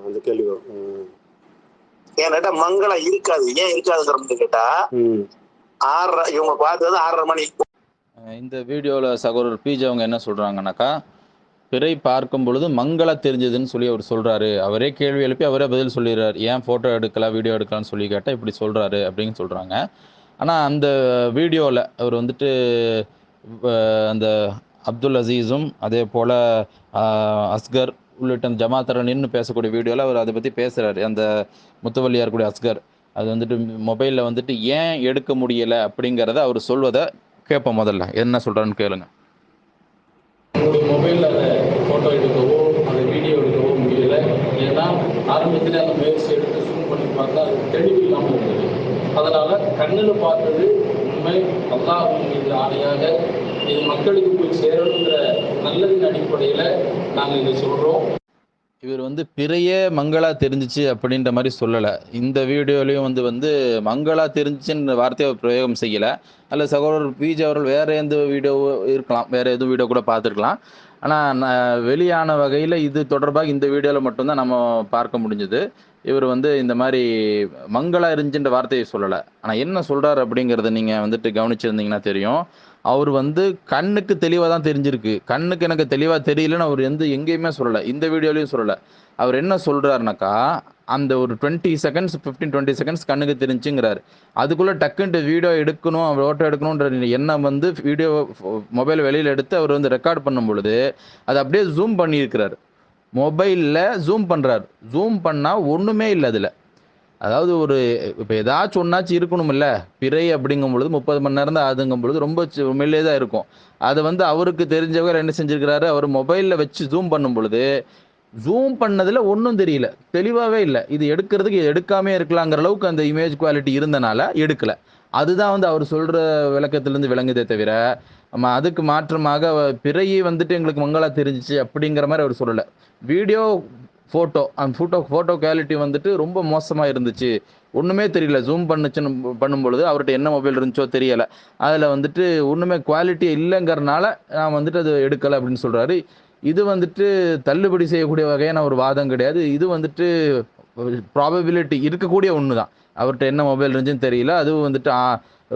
அந்த கேள்வி ஏன்னுட்டா மங்களா இருக்காது. ஏன் இருக்காதுங்கிறது கேட்டா 6:30 இவங்க பார்த்தது 6:30 மணி. இந்த வீடியோவில் சகோதரர் பிஜே அவங்க என்ன சொல்கிறாங்கன்னாக்கா, பிறை பார்க்கும் பொழுது மங்களா தெரிஞ்சதுன்னு சொல்லி அவர் சொல்கிறாரு. அவரே கேள்வி எழுப்பி அவரே பதில் சொல்லிடுறாரு. ஏன் ஃபோட்டோ எடுக்கலாம் வீடியோ எடுக்கலாம்னு சொல்லி கேட்டால் இப்படி சொல்கிறாரு அப்படின்னு சொல்கிறாங்க. ஆனால் அந்த வீடியோவில் அவர் வந்துட்டு அந்த அப்துல் அசீஸும் அதே போல் அஸ்கர் உள்ளிட்ட ஜமாத்தரை நின்று பேசக்கூடிய வீடியோவில் அவர் அதை பற்றி பேசுகிறாரு. அந்த முத்தவல்லியார் கூடிய அஸ்கர் அது வந்துட்டு மொபைலில் வந்துட்டு ஏன் எடுக்க முடியலை அப்படிங்கிறத அவர் சொல்வதை கேட்போம். முதல்ல என்ன சொல்கிறான்னு கேளுங்க. உங்களுடைய மொபைலில் அதை ஃபோட்டோ எடுக்கவோ அதை வீடியோ எடுக்கவோ முடியலை. ஏன்னா ஆரம்பத்தில் அந்த முயற்சி எடுத்து ஜூம் பண்ணி பார்த்தா அது தெளிவு இல்லாமல் இருந்தது. அதனால் கண்ணில் பார்த்தது உண்மை, அல்லாஹ்வின் மீது ஆணையாக இது மக்களுக்கு போய் சேரணுங்கிற நல்லதின் அடிப்படையில் நாங்கள் இதை சொல்கிறோம். இவர் வந்து பிறையே மங்களா தெரிஞ்சிச்சு அப்படின்ற மாதிரி சொல்லலை. இந்த வீடியோலையும் வந்து மங்களா தெரிஞ்சிச்சுன்ற வார்த்தையை அவர் பிரயோகம் செய்யலை. அதில் சகோதரர் பிஜே அவர்கள் வேறு எந்த வீடியோ இருக்கலாம், வேறு எதுவும் வீடியோ கூட பார்த்துருக்கலாம். ஆனால் வெளியான வகையில் இது தொடர்பாக இந்த வீடியோவில் மட்டும்தான் நம்ம பார்க்க முடிஞ்சது. இவர் வந்து இந்த மாதிரி மங்களா இருந்துச்சுன்ற வார்த்தையை சொல்லலை. ஆனால் என்ன சொல்கிறார் அப்படிங்கிறத நீங்கள் வந்துட்டு கவனிச்சிருந்தீங்கன்னா தெரியும். அவர் வந்து கண்ணுக்கு தெளிவாக தான் தெரிஞ்சிருக்கு. கண்ணுக்கு எனக்கு தெளிவாக தெரியலன்னு அவர் எங்கேயுமே சொல்லலை, இந்த வீடியோலையும் சொல்லலை. அவர் என்ன சொல்கிறாருனாக்கா, அந்த ஒரு 20 செகண்ட்ஸ் 15-20 செகண்ட்ஸ் கண்ணுக்கு தெரிஞ்சுங்கிறார். அதுக்குள்ளே டக்குன்ட்டு வீடியோ எடுக்கணும், ஃபோட்டோ எடுக்கணுன்ற எண்ணம் வந்து வீடியோ மொபைல் வெளியில் எடுத்து அவர் வந்து ரெக்கார்ட் பண்ணும் பொழுது அதை அப்படியே ஜூம் பண்ணியிருக்கிறார். மொபைலில் ஜூம் பண்ணுறார். ஜூம் பண்ணால் ஒன்றுமே இல்லை அதில். அதாவது ஒரு இப்போ ஏதாச்சும் ஒன்றாச்சும் இருக்கணும் இல்லை, பிறை அப்படிங்கும் பொழுது 30 மணி நேரம் தான் ஆகுதுங்கும் பொழுது ரொம்ப மெல்லே தான் இருக்கும். அதை வந்து அவருக்கு தெரிஞ்சவர் என்ன செஞ்சுருக்கிறாரு, அவர் மொபைலில் வச்சு ஜூம் பண்ணும் பொழுது ஜூம் பண்ணதில் ஒன்றும் தெரியல, தெளிவாகவே இல்லை. இது எடுக்கிறதுக்கு எடுக்காமே இருக்கலாங்கிற அளவுக்கு அந்த இமேஜ் குவாலிட்டி இருந்தனால எடுக்கலை. அதுதான் வந்து அவர் சொல்கிற விளக்கத்திலேருந்து விளங்குதே தவிர நம்ம அதுக்கு மாற்றமாக பிறையை வந்துட்டு எங்களுக்கு மங்களா தெரிஞ்சிச்சு அப்படிங்கிற மாதிரி அவர் சொல்லலை. வீடியோ ஃபோட்டோ குவாலிட்டி வந்துட்டு ரொம்ப மோசமாக இருந்துச்சு, ஒன்றுமே தெரியல. ஜூம் பண்ணும்பொழுது அவர்கிட்ட என்ன மொபைல் இருந்துச்சோ தெரியலை, அதில் வந்துட்டு ஒன்றுமே குவாலிட்டி இல்லைங்கிறனால நான் வந்துட்டு அது எடுக்கலை அப்படின்னு சொல்கிறாரு. இது வந்துட்டு தள்ளுபடி செய்யக்கூடிய வகையான ஒரு வாதம் கிடையாது. இது வந்துட்டு ப்ராபபிலிட்டி இருக்கக்கூடிய ஒன்று தான். அவர்கிட்ட என்ன மொபைல் இருந்துச்சுன்னு தெரியல, அதுவும் வந்துட்டு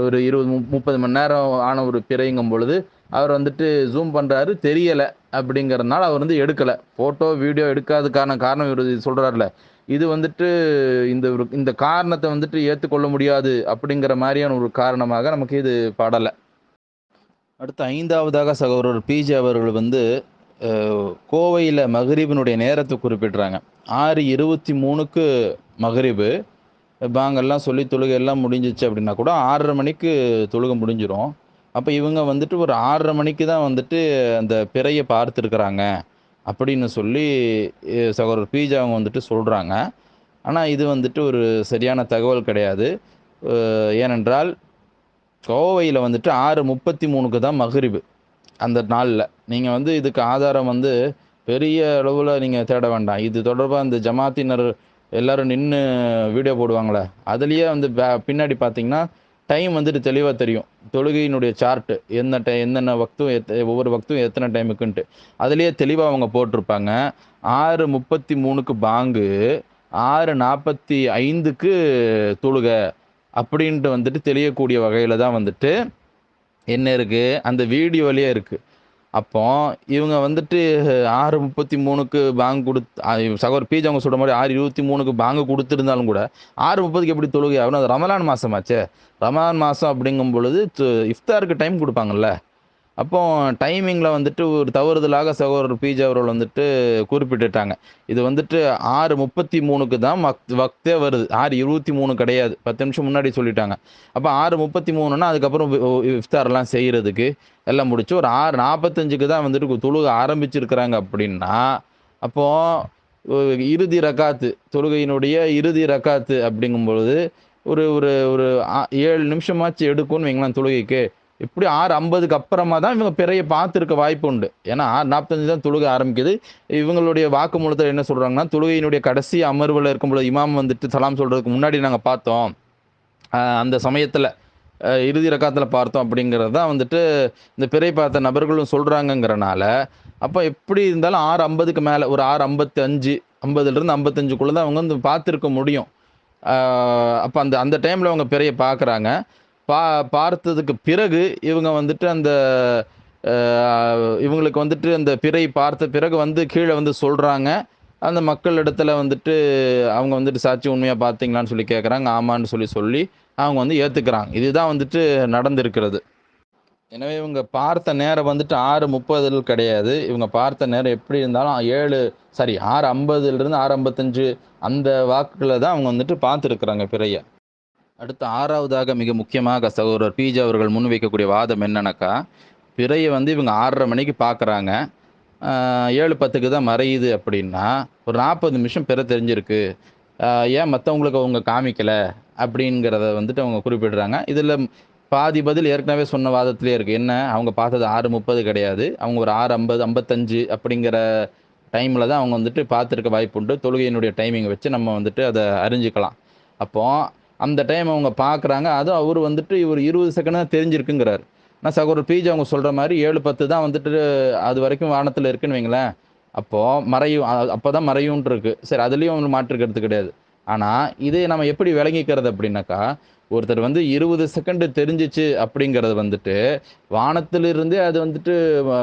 ஒரு 20-30 மணி நேரம் ஆன ஒரு பிறைங்கும் பொழுது அவர் வந்துட்டு ஜூம் பண்ணுறாரு, தெரியலை அப்படிங்கிறதுனால அவர் வந்து எடுக்கலை. ஃபோட்டோ வீடியோ எடுக்காததுக்கான காரணம் இவர் சொல்கிறாருல, இது வந்துட்டு இந்த காரணத்தை வந்துட்டு ஏற்றுக்கொள்ள முடியாது அப்படிங்கிற மாதிரியான ஒரு காரணமாக நமக்கு இது படலை. அடுத்து 5வதாக சகோதரர் பிஜே அவர்கள் வந்து கோவையில் மகரிபினுடைய நேரத்தை குறிப்பிட்றாங்க. 6:23க்கு மகரிபு பாங்கெல்லாம் சொல்லி தொழுகை எல்லாம் முடிஞ்சிச்சு அப்படின்னா கூட 6:30 மணிக்கு தொழுகை முடிஞ்சிடும். அப்போ இவங்க வந்துட்டு ஒரு 6:30 மணிக்கு தான் வந்துட்டு அந்த பிறையை பார்த்துருக்குறாங்க அப்படின்னு சொல்லி சகோதரர் பிஜே அவங்க வந்துட்டு சொல்கிறாங்க. ஆனால் இது வந்துட்டு ஒரு சரியான தகவல் கிடையாது. ஏனென்றால் கோவையில் வந்துட்டு 6:33க்கு தான் மகரிபு அந்த நாளில். நீங்கள் வந்து இதுக்கு ஆதாரம் வந்து பெரிய அளவில் நீங்கள் தேட வேண்டாம். இது தொடர்பாக இந்த ஜமாத்தினர் எல்லோரும் நின்று வீடியோ போடுவாங்களே, அதுலேயே வந்து பின்னாடி பார்த்தீங்கன்னா டைம் வந்துட்டு தெளிவாக தெரியும். தொழுகையினுடைய சார்ட்டு என்னென்ன வக்தும் ஒவ்வொரு வக்தும் எத்தனை டைமுக்குன்ட்டு அதுலேயே தெளிவாக அவங்க போட்டிருப்பாங்க. 6:33க்கு பாங்கு, 6:45க்கு தொழுகை அப்படின்ட்டு வந்துட்டு தெரியக்கூடிய வகையில் தான் வந்துட்டு என்ன இருக்குது, அந்த வீடியோலேயே இருக்குது. அப்போ இவங்க வந்துட்டு 6:33க்கு பாங்கு சகோதரர் பிஜே அவங்க சொல்கிற மாதிரி 6:23க்கு பாங்கு கொடுத்துருந்தாலும் கூட 6:30க்கு எப்படி தொழுகை ஆகணும்? அது ரமலான் மாதமாச்சே. ரமலான் மாதம் அப்படிங்கும் பொழுது இஃப்தாருக்கு டைம் கொடுப்பாங்கல்ல. அப்போ டைமிங்கில் வந்துட்டு ஒரு தவறுதலாக சகோதரர் பிஜே அவர்கள் வந்துட்டு குறிப்பிட்டுட்டாங்க. இது வந்துட்டு 6:33க்கு தான் வக்தே வருது, 6:23 கிடையாது. 10 நிமிஷம் முன்னாடி சொல்லிட்டாங்க. அப்போ 6:33ன்னா அதுக்கப்புறம் இஃப்தார்லாம் செய்கிறதுக்கு எல்லாம் முடிச்சு ஒரு 6:45க்கு தான் வந்துட்டு தொழுகை ஆரம்பிச்சிருக்கிறாங்க அப்படின்னா, அப்போது இறுதி ரக்காத்து தொழுகையினுடைய இறுதி ரக்காத்து அப்படிங்கும்பொழுது ஒரு ஒரு ஒரு 7 நிமிஷமாச்சு எடுக்கும்னு வைங்களேன் தொழுகைக்கு. இப்படி 6:50க்கு அப்புறமா தான் இவங்க பிறையை பார்த்துருக்க வாய்ப்பு உண்டு. ஏன்னா 6:45 தான் தொழுகை ஆரம்பிக்குது. இவங்களுடைய வாக்குமூலத்தில் என்ன சொல்கிறாங்கன்னா, தொழுகையினுடைய கடைசி அமர்வில் இருக்கும்போது இமாம் வந்துட்டு சலாம் சொல்கிறதுக்கு முன்னாடி நாங்கள் பார்த்தோம், அந்த சமயத்தில் இறுதி ரக்காத்தில் பார்த்தோம் அப்படிங்கிறது தான் வந்துட்டு இந்த பிறை பார்த்த நபர்களும் சொல்கிறாங்கங்கிறனால, அப்போ எப்படி இருந்தாலும் 6:50க்கு மேலே ஒரு 6:55 50லேருந்து 55க்குள்ள தான் அவங்க வந்து பார்த்துருக்க முடியும். அப்போ அந்த அந்த டைமில் அவங்க பிறைய பார்க்குறாங்க. பார்த்ததுக்கு பிறகு இவங்க வந்துட்டு அந்த இவங்களுக்கு வந்துட்டு அந்த பிறை பார்த்த பிறகு வந்து கீழே வந்து சொல்கிறாங்க. அந்த மக்கள் இடத்துல வந்துட்டு அவங்க வந்துட்டு சாட்சி உண்மையாக பார்த்தீங்களான்னு சொல்லி கேட்குறாங்க. ஆமான்னு சொல்லி அவங்க வந்து ஏற்றுக்கிறாங்க. இதுதான் வந்துட்டு நடந்திருக்கிறது. எனவே இவங்க பார்த்த நேரம் வந்துட்டு 6:30 கிடையாது. இவங்க பார்த்த நேரம் எப்படி இருந்தாலும் 6:50லேருந்து 6:55 அந்த வாக்குல தான் அவங்க வந்துட்டு பார்த்துருக்குறாங்க பிறைய. அடுத்து 6வதாக மிக முக்கியமாக சகோதரர் பிஜே அவர்கள் முன்வைக்கக்கூடிய வாதம் என்னன்னாக்கா, பிறைய வந்து இவங்க 6:30 மணிக்கு பார்க்குறாங்க. 7:10க்கு தான் மறையுது அப்படின்னா, ஒரு 40 நிமிஷம் பிறை தெரிஞ்சிருக்கு. ஏன் மற்றவங்களுக்கு அவங்க காமிக்கல அப்படிங்கிறத வந்துட்டு அவங்க குறிப்பிடுறாங்க. இதில் பாதி பதில் ஏற்கனவே சொன்ன வாதத்திலே இருக்குது. என்ன, அவங்க பார்த்தது 6:30 கிடையாது. அவங்க ஒரு 6:50 55 அப்படிங்கிற டைமில் தான் அவங்க வந்துட்டு பார்த்துருக்க வாய்ப்புண்டு. தொழுகையினுடைய டைமிங்கை வச்சு நம்ம வந்துட்டு அதை அறிஞ்சிக்கலாம். அப்போது அந்த டைம் அவங்க பார்க்குறாங்க. அதுவும் அவர் வந்துட்டு இவர் 20 செகண்ட் தான் தெரிஞ்சிருக்குங்கிறார். ஆனால் சகோதரர் பிஜே அவங்க சொல்கிற மாதிரி 7:10 தான் வந்துட்டு அது வரைக்கும் வானத்தில் இருக்குன்னு வைங்களேன். அப்போது மறையும், அப்போ தான் மறையும்ன்ட்டு இருக்குது. சரி, அதுலேயும் ஒன்று மாற்றுக்கிறது கிடையாது. ஆனால் இதே நம்ம எப்படி விளங்கிக்கிறது அப்படின்னாக்கா, ஒருத்தர் வந்து 20 செகண்டு தெரிஞ்சிச்சு அப்படிங்கிறது வந்துட்டு வானத்திலிருந்தே அது வந்துட்டு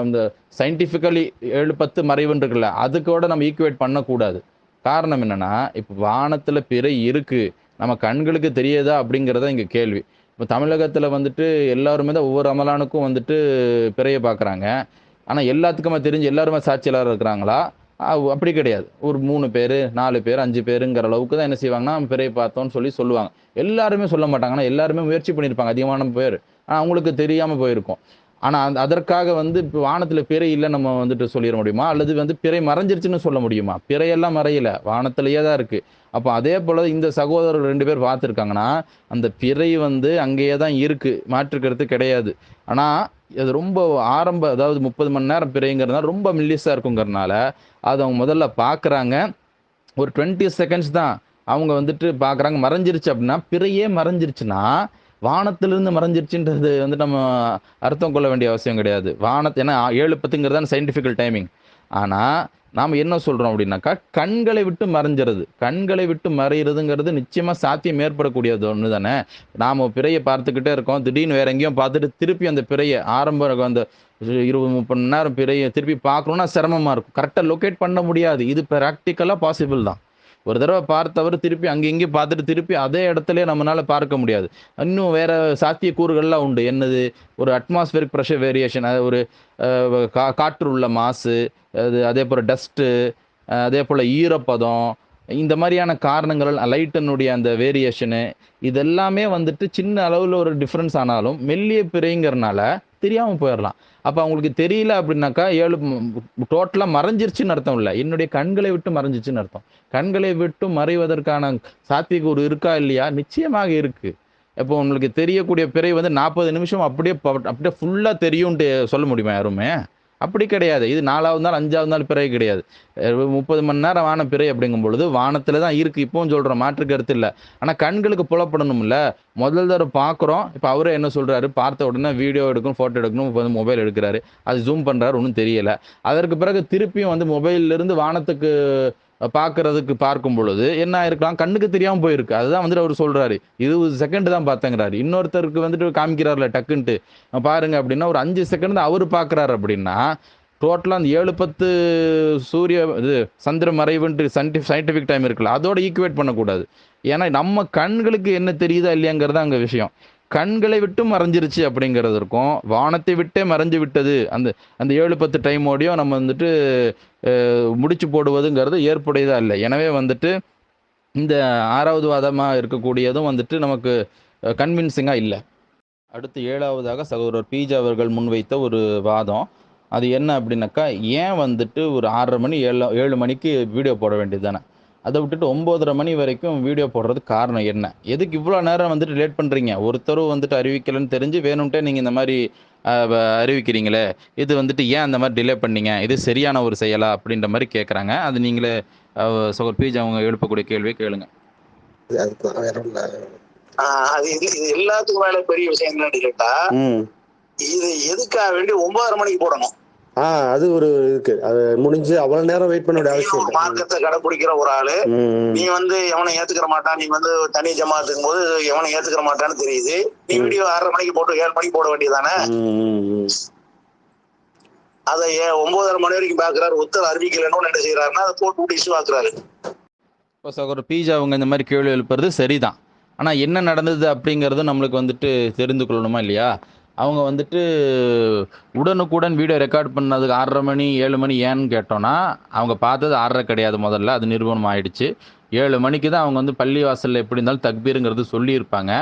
அந்த சயின்டிஃபிக்கலி 7:10 மறைவுன்னு இருக்குல்ல, அதுக்கூட நம்ம ஈக்குவேட் பண்ணக்கூடாது. காரணம் என்னென்னா, இப்போ வானத்தில் பிறை இருக்குது, நம்ம கண்களுக்கு தெரியுதா அப்படிங்கிறத இங்கே கேள்வி. இப்போ தமிழகத்தில் வந்துட்டு எல்லாருமே தான் ஒவ்வொரு ரமலானுக்கும் வந்துட்டு பிறையை பார்க்குறாங்க. ஆனால் எல்லாத்துக்குமே தெரிஞ்சு எல்லாருமே சாட்சியாளராக இருக்கிறாங்களா? அப்படி கிடையாது. ஒரு 3 பேர் 4 பேர் 5 பேருங்கிற அளவுக்கு தான் என்ன செய்வாங்கன்னா, பிறையை பார்த்தோன்னு சொல்லுவாங்க. எல்லாருமே சொல்ல மாட்டாங்க. ஆனால் எல்லாருமே முயற்சி பண்ணியிருப்பாங்க அதிகமான பேர். ஆனால் அவங்களுக்கு தெரியாமல் போயிருக்கும். ஆனால் அதற்காக வந்து இப்போ வானத்தில் பிறை இல்லை நம்ம வந்துட்டு சொல்லிட முடியுமா? அல்லது வந்து பிறை மறைஞ்சிருச்சுன்னு சொல்ல முடியுமா? பிறையெல்லாம் மறையல, வானத்திலேயே தான் இருக்குது. அப்போ அதே போல் இந்த சகோதரர் 2 பேர் பார்த்துருக்காங்கன்னா, அந்த பிறை வந்து அங்கேயே தான் இருக்குது, மாற்றுக்கிறது கிடையாது. ஆனால் அது ரொம்ப அதாவது 30 மணி நேரம் பிறைங்கிறதுனால ரொம்ப மெல்லிஸாக இருக்குங்கிறதுனால அதை அவங்க முதல்ல பார்க்குறாங்க. ஒரு 20 செகண்ட்ஸ் தான் அவங்க வந்துட்டு பார்க்குறாங்க. மறைஞ்சிருச்சு அப்படின்னா, பிறையே மறைஞ்சிருச்சுன்னா வானத்திலிருந்து மறைஞ்சிருச்சுன்றது வந்து நம்ம அர்த்தம் கொள்ள வேண்டிய அவசியம் கிடையாது. ஏன்னா 7:10ங்கிறது தான் சயின்டிஃபிக்கல் டைமிங். ஆனால் நாம் என்ன சொல்கிறோம் அப்படின்னாக்கா, கண்களை விட்டு மறைஞ்சிறது. கண்களை விட்டு மறைகிறதுங்கிறது நிச்சயமாக சாத்தியம் ஏற்படக்கூடியது ஒன்று தானே. நாம் பிறையை பார்த்துக்கிட்டே இருக்கோம், திடீர்னு வேற எங்கேயும் பார்த்துட்டு திருப்பி அந்த பிறையை அந்த 20-30 மணி நேரம் பிறையை திருப்பி பார்க்கணுன்னா சிரமமாக இருக்கும். கரெக்டாக லொக்கேட் பண்ண முடியாது. இது ப்ராக்டிக்கலாக பாசிபிள் தான். ஒரு தடவை பார்த்தவர் திருப்பி அங்கே இங்கேயும் பார்த்துட்டு திருப்பி அதே இடத்துலயே நம்மளால பார்க்க முடியாது. இன்னும் வேற சாத்தியக்கூறுகள்லாம் உண்டு. என்னது, ஒரு அட்மாஸ்பியரிக் ப்ரெஷர் வேரியேஷன், அது ஒரு காற்று உள்ள மாசு, அதே போல் டஸ்ட்டு, அதே போல் ஈரப்பதம், இந்த மாதிரியான காரணங்கள், லைட்டினுடைய அந்த வேரியேஷனு, இதெல்லாமே வந்துட்டு சின்ன அளவில் ஒரு டிஃப்ரென்ஸ் ஆனாலும் மெல்லிய பிறைங்கிறனால தெரியாமல் போயிடலாம். அப்போ அவங்களுக்கு தெரியல அப்படின்னாக்கா டோட்டலாக மறைஞ்சிருச்சுன்னு அர்த்தம் இல்லை, என்னுடைய கண்களை விட்டு மறைஞ்சிச்சுன்னு அர்த்தம். கண்களை விட்டு மறைவதற்கான சாத்தியக்கூறு இருக்கா இல்லையா? நிச்சயமாக இருக்கு. இப்போ உங்களுக்கு தெரியக்கூடிய பிறை வந்து 40 நிமிஷம் அப்படியே ஃபுல்லாக தெரியும்ட்டு சொல்ல முடியுமா யாருமே? அப்படி கிடையாது. இது 4வது நாள் 5வது நாள் பிறை கிடையாது. 30 மணி நேரம் வான பிறை அப்படிங்கும் பொழுது வானத்தில் தான் இருக்குது. இப்போவும் சொல்கிறோம், மாற்று கருத்து இல்லை. ஆனால் கண்களுக்கு புலப்படணும்ல. முதல் தடவை பார்க்குறோம். இப்போ அவரே என்ன சொல்கிறாரு, பார்த்த உடனே வீடியோ எடுக்கணும், ஃபோட்டோ எடுக்கணும், இப்போ வந்து மொபைல் எடுக்கிறாரு, அது ஜூம் பண்ணுறாரு, ஒன்றும் தெரியலை. அதற்கு பிறகு திருப்பியும் வந்து மொபைல்லேருந்து வானத்துக்கு பார்க்கும் பொழுது என்ன ஆயிருக்கலாம், கண்ணுக்கு தெரியாமல் போயிருக்கு. அதுதான் வந்துட்டு அவர் சொல்கிறாரு, 20 செகண்ட் தான் பார்த்தேங்கிறாரு. இன்னொருத்தருக்கு வந்துட்டு காமிக்கிறார்ல டக்குன்ட்டு பாருங்க அப்படின்னா, ஒரு 5 செகண்ட் தான் அவர் பார்க்குறாரு. அப்படின்னா டோட்டலாக அந்த 7:10 சந்திர மறைவுன்ட்டு சயின்டிஃபிக் டைம் இருக்குல்ல, அதோட ஈக்குவேட் பண்ணக்கூடாது. ஏன்னா நம்ம கண்களுக்கு என்ன தெரியுதா இல்லையாங்கிறது அங்கே விஷயம். கண்களை விட்டு மறைஞ்சிருச்சு அப்படிங்கிறதுக்கும் வானத்தை விட்டே மறைஞ்சு விட்டது அந்த 7:10 டைமோடையும் நம்ம வந்துட்டு முடிச்சு போடுவதுங்கிறது ஏற்புடையதா இல்லை. எனவே வந்துட்டு இந்த 6வது வாதமாக இருக்கக்கூடியதும் வந்துட்டு நமக்கு கன்வின்சிங்காக இல்லை. அடுத்து 7வதாக சகோதரர் பிஜே அவர்கள் முன்வைத்த ஒரு வாதம், அது என்ன அப்படின்னாக்கா, ஏன் வந்துட்டு ஒரு 6:30 மணி 7 மணிக்கு வீடியோ போட வேண்டியது தானே, அதை விட்டுட்டு 9:30 மணி வரைக்கும் வீடியோ போடுறதுக்கு காரணம் என்ன? எதுக்கு இவ்வளோ நேரம் வந்துட்டு லேட் பண்ணுறீங்க? ஒருத்தரும் வந்துட்டு அறிவிக்கலைன்னு தெரிஞ்சு வேணும்ட்டே நீங்கள் இந்த மாதிரி அறிவிக்கிறீங்களே, இது வந்துட்டு ஏன் அந்த மாதிரி டிலே பண்ணீங்க? இது சரியான ஒரு செயலா அப்படின்ற மாதிரி கேட்குறாங்க. அது நீங்களே சகோதரர் பிஜே அவங்க எழுப்பக்கூடிய கேள்வியை கேளுங்க. அதுக்கு வேற ஒன்று அது இது எல்லாத்துக்கும் மேல பெரிய விஷயம் என்னன்னு கேட்டா, இது எதுக்காக வேண்டி 9:30 மணிக்கு போடணும்? அது ஒரு இருக்கு. அது முடிஞ்சு அவ்வளவு நேரம் வெயிட் பண்ண வேண்டிய அவசியம் இல்லை. மார்க்கத்தை கடைபிடிக்கிற ஒரு ஆளு நீ எவனை ஏத்துக்கிற மாட்டான், நீ தனி ஜமாத்துக்கும் போது எவனை ஏத்துக்கிற மாட்டான்னு தெரியுது. நீ வீடியோ 6:30 மணிக்கு போட்டு 7 மணிக்கு போட வேண்டியதானே? அதை 9:30 மணி வரைக்கும் பாக்குறாரு, ஒருத்தர் அறிவிக்கலன்னு என்ன செய்யறாருன்னா அதை போட்டு விட்டு இஷ்யூ ஆக்குறாரு. இப்போ சகோதரர் பிஜே அவங்க இந்த மாதிரி கேள்வி எழுப்புறது சரிதான். ஆனால் என்ன நடந்தது அப்படிங்கிறது நம்மளுக்கு தெரிந்து கொள்ளணுமா இல்லையா? அவங்க உடனுக்குடன் வீடியோ ரெக்கார்ட் பண்ணதுக்கு 6:30 மணி 7 மணி ஏன்னு கேட்டோன்னா, அவங்க பார்த்தது 6:30 கிடையாது. முதல்ல அது நிரூபணம் ஆயிடுச்சு. 7 மணிக்கு தான் அவங்க பள்ளிவாசலில் எப்படி இருந்தாலும் தக்பீருங்கிறது சொல்லியிருப்பாங்க.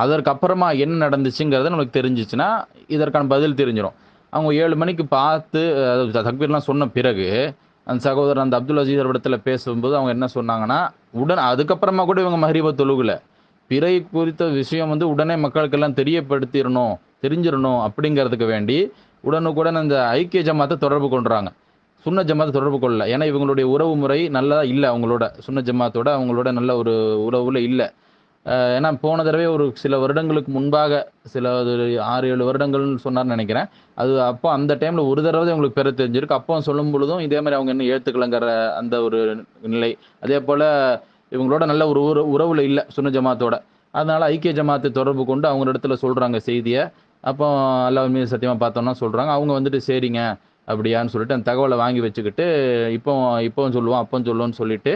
அதற்கப்புறமா என்ன நடந்துச்சுங்கிறது நமக்கு தெரிஞ்சிச்சுன்னா இதற்கான பதில் தெரிஞ்சிடும். அவங்க 7 மணிக்கு பார்த்து தக்பீர்லாம் சொன்ன பிறகு அந்த சகோதரர் அந்த அப்துல் அஜீஸ் இடத்துல பேசும்போது அவங்க என்ன சொன்னாங்கன்னா, அதுக்கப்புறமா கூட இவங்க மஹ்ரிப தொழுகலை. பிறை குறித்த விஷயம் உடனே மக்களுக்கெல்லாம் தெரிஞ்சிடணும் அப்படிங்கிறதுக்கு வேண்டி உடனுக்குடன் அந்த ஐக்கிய ஜமாத்தை தொடர்பு கொண்டுறாங்க. சுன்ன ஜமாத்தை தொடர்பு கொள்ளல. ஏன்னா இவங்களுடைய உறவு முறை நல்லா இல்லை. அவங்களோட சுன்ன ஜமாத்தோட அவங்களோட நல்ல ஒரு உறவுல இல்லை. ஏன்னா போன தடவை ஒரு சில வருடங்களுக்கு முன்பாக சில 6-7 வருடங்கள்னு சொன்னார்னு நினைக்கிறேன். அது அப்போ அந்த டைமில் ஒரு தடவை அவங்களுக்கு பெற தெரிஞ்சிருக்கு. அப்போ சொல்லும் பொழுதும் இதே மாதிரி அவங்க இன்னும் ஏற்றுக்கலங்கிற அந்த ஒரு நிலை. அதே போல் இவங்களோட நல்ல ஒரு உறவுல இல்லை சுன்ன ஜமாத்தோட. அதனால ஐக்கிய ஜமாத்தை தொடர்பு கொண்டு அவங்க இடத்துல சொல்கிறாங்க செய்தியை. அப்போ அல்லாஹ் மீது சத்தியமாக பார்த்தோன்னா சொல்கிறாங்க. அவங்க சரிங்க அப்படியான்னு சொல்லிட்டு அந்த தகவலை வாங்கி வச்சுக்கிட்டு இப்போவும் சொல்லுவோம் அப்போவும் சொல்லுவோன்னு சொல்லிட்டு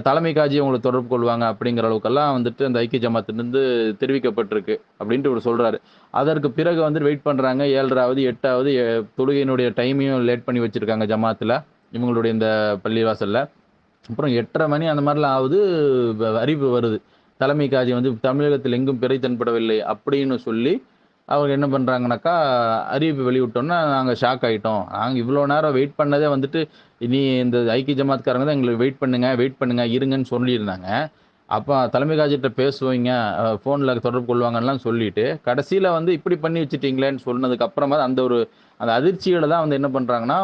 தலைமை காஜி அவங்களை தொடர்பு கொள்வாங்க அப்படிங்கிற அளவுக்கெல்லாம் அந்த ஐக்கிய ஜமாத்திலிருந்து தெரிவிக்கப்பட்டிருக்கு அப்படின்ட்டு இவர் சொல்கிறாரு. அதற்கு பிறகு வெயிட் பண்ணுறாங்க. 7:30 8 தொழுகையினுடைய டைமையும் லேட் பண்ணி வச்சுருக்காங்க ஜமாத்தில் இவங்களுடைய இந்த பள்ளிவாசலில். அப்புறம் 8:30 மணி அந்த மாதிரிலாம் ஆகுது. அறிவிப்பு வருது, தலைமை காஜி தமிழகத்தில் எங்கும் பிறை தென்படவில்லை அப்படின்னு சொல்லி அவங்க என்ன பண்ணுறாங்கனாக்கா அறிவிப்பு வெளியிட்டோன்னா நாங்கள் ஷாக் ஆகிட்டோம். நாங்கள் இவ்வளோ நேரம் வெயிட் பண்ணதே இனி இந்த ஐக்கிய ஜமாத்காரங்க தான் எங்களுக்கு வெயிட் பண்ணுங்க இருங்கன்னு சொல்லியிருந்தாங்க. அப்போ தலைமை காஜிகிட்ட பேசுவீங்க, ஃபோனில் தொடர்பு கொள்வாங்கலாம் சொல்லிட்டு கடைசியில் இப்படி பண்ணி வச்சுட்டீங்களேன்னு சொன்னதுக்கு அப்புறமா அந்த அதிர்ச்சிகளை தான் என்ன பண்ணுறாங்கன்னா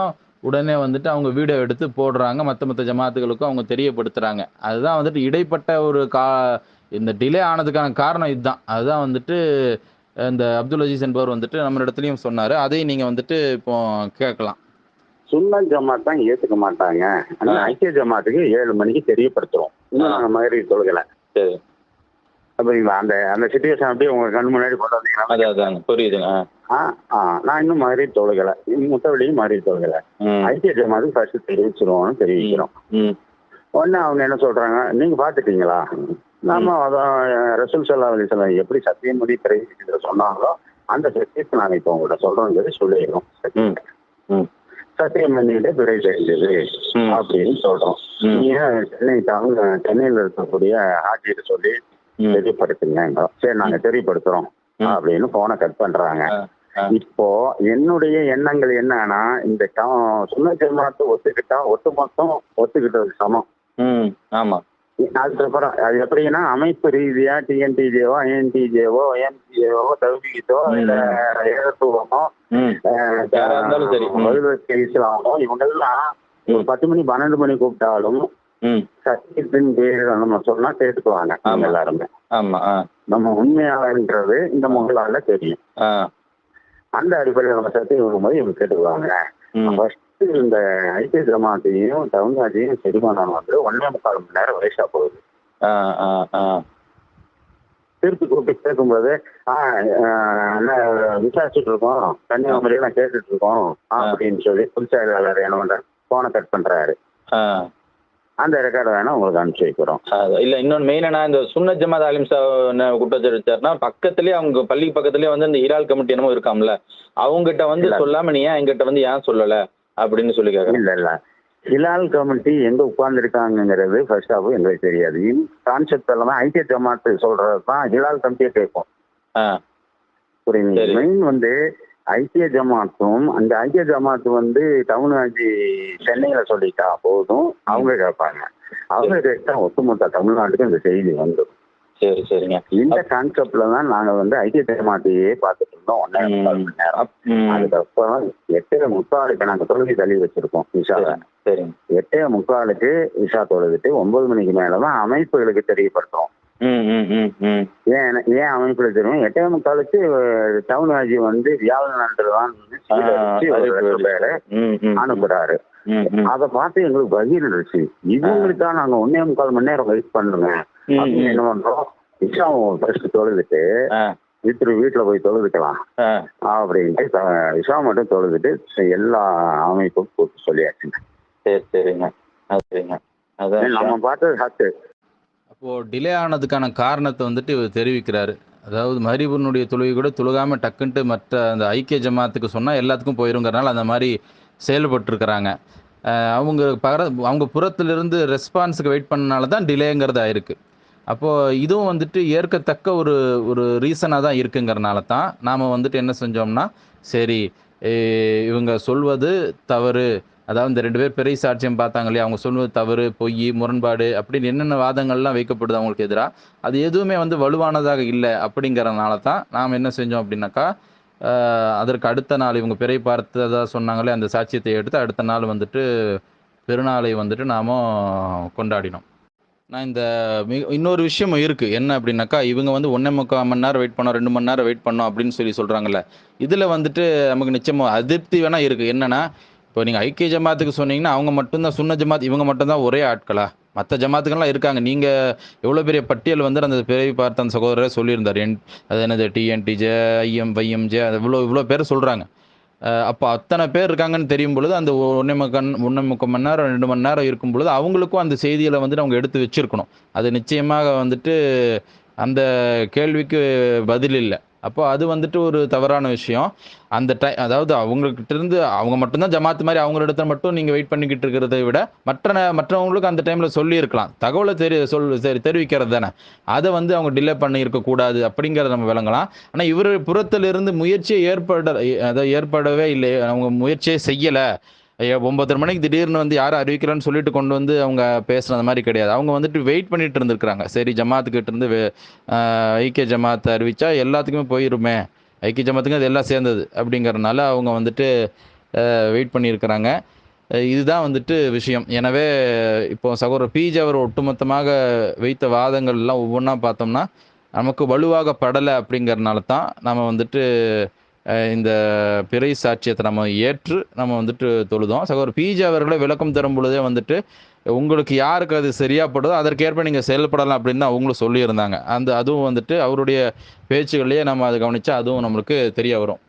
உடனே அவங்க வீடியோ எடுத்து போடுறாங்க. மற்ற ஜமாத்துகளுக்கும் அவங்க தெரியப்படுத்துகிறாங்க. அதுதான் இடைப்பட்ட ஒரு இந்த டிலே ஆனதுக்கான காரணம் இதுதான். அதுதான் இந்த அப்துல் அஜீஸ் என்பவர் நம்ம இடத்துலையும் சொன்னாரு. அதையும் நீங்க இப்போ கேட்கலாம். சுன்ன ஜமாத் தான் ஏத்துக்க மாட்டாங்க. ஆனா ஐக்கிய ஜமாத்துக்கு 7 மணிக்கு தெரியப்படுத்துறோம். இன்னும் நாங்க மாதிரி தொழுகலை. சரி, அப்படிங்களா? அந்த சிச்சுவேஷன் அப்படியே உங்க கண் முன்னாடி கொண்டு வந்தீங்கன்னா புரியுதுங்க. நான் இன்னும் மாதிரி தொழுகலை, முத்தவழியும் மாதிரி தொழுகலை. ஐக்கிய ஜமாத்துக்கு ஃபர்ஸ்ட் தெரிவிக்கிறோம். உடனே அவங்க என்ன சொல்றாங்க, நீங்க பாத்துட்டீங்களா? நாம அதான் ரசூல் ஸல்லல்லாஹு அலைஹி வஸல்லம் எப்படி சத்தியம் பண்ணி தெரிவிக்கிற சொன்னாங்களோ அந்த சத்தியத்தை நாங்க இப்போ உங்கள்கிட்ட சொல்றோம் சொல்லிடுறோம். சத்தியம் பண்ணிட்டு பிறை தெரிஞ்சது அப்படின்னு சொல்றோம். நீங்க சென்னையில இருக்கக்கூடிய ஆட்சியிட்ட சொல்லி தெரியப்படுத்துங்க. சரி நாங்க தெரியப்படுத்துறோம் அப்படின்னு போனை கட் பண்றாங்க. இப்போ என்னுடைய எண்ணங்கள் என்னன்னா, இந்த சுன்ன ஜமாத்து ஒத்துக்கிட்டா ஒட்டுமொத்தம் ஒத்துக்கிட்டது சமம். ஆமா. அதுக்கப்புறம் அது எப்படின்னா அமைப்பு ரீதியா டிஎன்டிஜேவோ ஐஎன்டிஜேவோ எம்ஜிஏவோ தௌஹீதோ இல்ல ஏகத்துவமோ இஸ்லாமோ இவங்கெல்லாம் ஒரு 10 மணி 12 மணி கூப்பிட்டாலும் சத்தியத்தின் பேர் நம்ம சொன்னா கேட்டுக்குவாங்க எல்லாருமே. நம்ம உண்மையாளர்ன்றது இந்த முகலால தெரியும். அந்த அடிப்படையில் நம்ம சத்தியம் இருக்கும்போது இவங்க கேட்டுக்குவாங்க. இந்த ஐக்கிய ஜமாத்தையும் தவங்காஜையும் செரிமானம் 1.25 மணி நேரம் வயசா போகுது. திருப்பி கூப்பிட்டு கேட்கும்போது விசாரிச்சுட்டு இருக்கோம், கன்னியாகுமரியெல்லாம் கேட்டுட்டு இருக்கோம் அப்படின்னு சொல்லி புதுச்சேரியாளர் என்ன பண்ற போனை கட் பண்றாரு. அந்த ரெக்கார்டு வேணா உங்களுக்கு அனுப்பிச்சு வைக்கிறோம். இல்ல இன்னொன்னு மெயினா இந்த சுன்ன ஜமாத் ஆலிம் குற்றச்சாட்டு வச்சாருன்னா பக்கத்துலயே அவங்க பள்ளி பக்கத்துலயே இந்த ஹிலால் கமிட்டி என்னமோ இருக்காம்ல, அவங்ககிட்ட சொல்லாம நீ ஏன் என்கிட்ட ஏன் சொல்லல அப்படின்னு சொல்லி கேட்க. இல்ல ஹிலால் கமிட்டி எங்க உட்கார்ந்து இருக்காங்கிறது ஃபர்ஸ்ட் ஆஃப் எங்களுக்கு தெரியாது. கான்செப்ட் எல்லாமே ஐக்கிய ஜமாத்து சொல்றதுதான் ஹிலால் கமிட்டியை கேட்போம். புரியுது. மெயின் ஐக்கிய ஜமாத்தும் அந்த ஐக்கிய ஜமாத்து தமிழ்நாடு சென்னையில சொல்லிட்டா போதும் அவங்க கேட்பாங்க. அவங்க கேட்டா ஒட்டுமொத்த தமிழ்நாட்டுக்கு இந்த செய்தி வந்துடும். சரி சரிங்க. இந்த கான்செப்ட்ல தான் நாங்க ஐக்கிய ஜமாத்தையே பார்த்துட்டு இருந்தோம் 1.25 மணி நேரம். அதுக்கப்புறம் 8:45 நாங்க தொழுகை தள்ளி வச்சிருக்கோம் இஷாவை. 8:45 இஷா தொழுதுட்டு 9 மணிக்கு மேலதான் அமைப்புகளுக்கு தெரியப்படுத்துறோம். ஏன் அமைப்புல தெரியும் 8:45 டவுன் ஆஜி வந்து வியாழன் அனுப்புறாரு. அதை பார்த்து எங்களுக்கு பகீர் இருந்துச்சு. இவங்களுக்கா நாங்க 1.25 மணி நேரம் வெயிட் பண்ணுங்க அப்படின்னு என்ன பண்றோம், இஷாவும் ஃபர்ஸ்ட் தொழுதுட்டு வீட்டுல போய் தொழுதுக்கலாம் அப்படின்ட்டு இஷா மட்டும் தொழுதுட்டு எல்லா அமைப்பும் கூப்பிட்டு சொல்லியாச்சுங்க. சரி சரிங்க. சரிங்க. அதான் நம்ம பார்த்தது ஹத்து. அப்போது டிலே ஆனதுக்கான காரணத்தை வந்துட்டு இவர் தெரிவிக்கிறாரு. அதாவது மஹரிபுனுடைய தொழுகை கூட தொழுகாமல் டக்குன்ட்டு மற்ற அந்த ஐக்கிய ஜமாத்துக்கு சொன்னால் எல்லாத்துக்கும் போயிருங்கிறனால அந்த மாதிரி செயல்பட்டுருக்கிறாங்க. அவங்க புறத்திலிருந்து ரெஸ்பான்ஸுக்கு வெயிட் பண்ணனால தான் டிலேங்கிறது ஆயிருக்கு. அப்போது இதுவும் வந்துட்டு ஏற்கத்தக்க ஒரு ரீசனாக தான் இருக்குங்கிறனால தான் நாம் வந்துட்டு என்ன செஞ்சோம்னா, சரி இவங்க சொல்வது தவறு, அதாவது இந்த 2 பேர் பிறை சாட்சியம் பார்த்தாங்க இல்லையா, அவங்க சொல்வது தவறு, பொய், முரண்பாடு அப்படின்னு என்னென்ன வாதங்கள்லாம் வைக்கப்படுது அவங்களுக்கு எதிராக, அது எதுவுமே வந்து வலுவானதாக இல்லை அப்படிங்கிறனால தான் நாம் என்ன செஞ்சோம் அப்படின்னாக்கா, அதற்கு அடுத்த நாள் இவங்க பிறை பார்த்ததாக சொன்னாங்களே அந்த சாட்சியத்தை எடுத்து அடுத்த நாள் வந்துட்டு பெருநாளை வந்துட்டு நாம் கொண்டாடினோம். நான் இன்னொரு விஷயம் இருக்குது என்ன அப்படின்னாக்கா, இவங்க வந்து 1.25 மணி நேரம் வெயிட் பண்ணோம், 2 மணி நேரம் வெயிட் பண்ணோம் அப்படின்னு சொல்கிறாங்கல்ல, இதில் வந்துட்டு நமக்கு நிச்சயமாக அதிருப்தி வேணால் இருக்குது. என்னென்னா, இப்போ நீங்கள் ஐக்கிய ஜமாத்துக்கு சொன்னீங்கன்னா அவங்க மட்டும்தான் சுன்ன ஜமாத், இவங்க மட்டும்தான் ஒரே ஆட்களா? மற்ற ஜமாத்துக்கெல்லாம் இருக்காங்க. நீங்கள் எவ்வளோ பெரிய பட்டியல் வந்து அந்த பிறவி பார்த்த அந்த சகோதரர் சொல்லியிருந்தார். அது என்னது டிஎன்டிஜே, ஐஎம்ஜே, அது இவ்வளோ பேர் சொல்கிறாங்க. அப்போ அத்தனை பேர் இருக்காங்கன்னு தெரியும் பொழுது அந்த 1.25 மணி நேரம் 2 மணி நேரம் இருக்கும் பொழுது அவங்களுக்கும் அந்த செய்திகளை வந்துட்டு அவங்க எடுத்து வச்சிருக்கணும். அது நிச்சயமாக வந்துட்டு அந்த கேள்விக்கு பதில் இல்லை. அப்போ அது வந்துட்டு ஒரு தவறான விஷயம். அந்த அதாவது அவங்கக்கிட்ட இருந்து அவங்க மட்டும்தான் ஜமாத்து மாதிரி அவங்கள இடத்துல மட்டும் நீங்கள் வெயிட் பண்ணிக்கிட்டு இருக்கிறத விட மற்றவங்களுக்கு அந்த டைமில் சொல்லியிருக்கலாம். தகவலை தெரிவிக்கிறது தானே. அதை வந்து அவங்க டிலே பண்ணி இருக்கக்கூடாது அப்படிங்கிறத நம்ம விளங்கலாம். ஆனால் இவர் புறத்திலிருந்து முயற்சியை ஏற்படவே இல்லை. அவங்க முயற்சியே செய்யலை. 9:30 மணிக்கு திடீர்னு வந்து யாரும் அறிவிக்கலன்னு சொல்லிட்டு கொண்டு வந்து அவங்க பேசுனது மாதிரி கிடையாது. அவங்க வந்துட்டு வெயிட் பண்ணிட்டு இருந்திருக்கிறாங்க. சரி ஜமாத்துக்கிட்ட இருந்து ஐக்கிய ஜமாத்தை அறிவிச்சா எல்லாத்துக்குமே போயிருமே, ஐக்கிய ஜமாத்துக்கு அது எல்லாம் சேர்ந்தது அப்படிங்கிறதுனால அவங்க வந்துட்டு வெயிட் பண்ணியிருக்கிறாங்க. இதுதான் வந்துட்டு விஷயம். எனவே இப்போ சகோதரர் பிஜே அவர் ஒட்டுமொத்தமாக வைத்த வாதங்கள் எல்லாம் ஒவ்வொன்றா பார்த்தோம்னா நமக்கு வலுவாக படலை. அப்படிங்கிறதுனால தான் நம்ம வந்துட்டு இந்த பிறை சாட்சியத்தை நம்ம ஏற்று நம்ம வந்துட்டு தொழுதோம். சகோதரர் பிஜே அவர்களை விளக்கம் தரும் பொழுதே வந்துட்டு உங்களுக்கு யாருக்கு அது சரியாப்படுதோ அதற்கேற்ப நீங்கள் செயல்படலாம் அப்படின்னு தான் அவங்களும் சொல்லியிருந்தாங்க. அதுவும் வந்துட்டு அவருடைய பேச்சுகள்லேயே நம்ம அதை கவனித்தா அதுவும் நம்மளுக்கு தெரிய வரும்.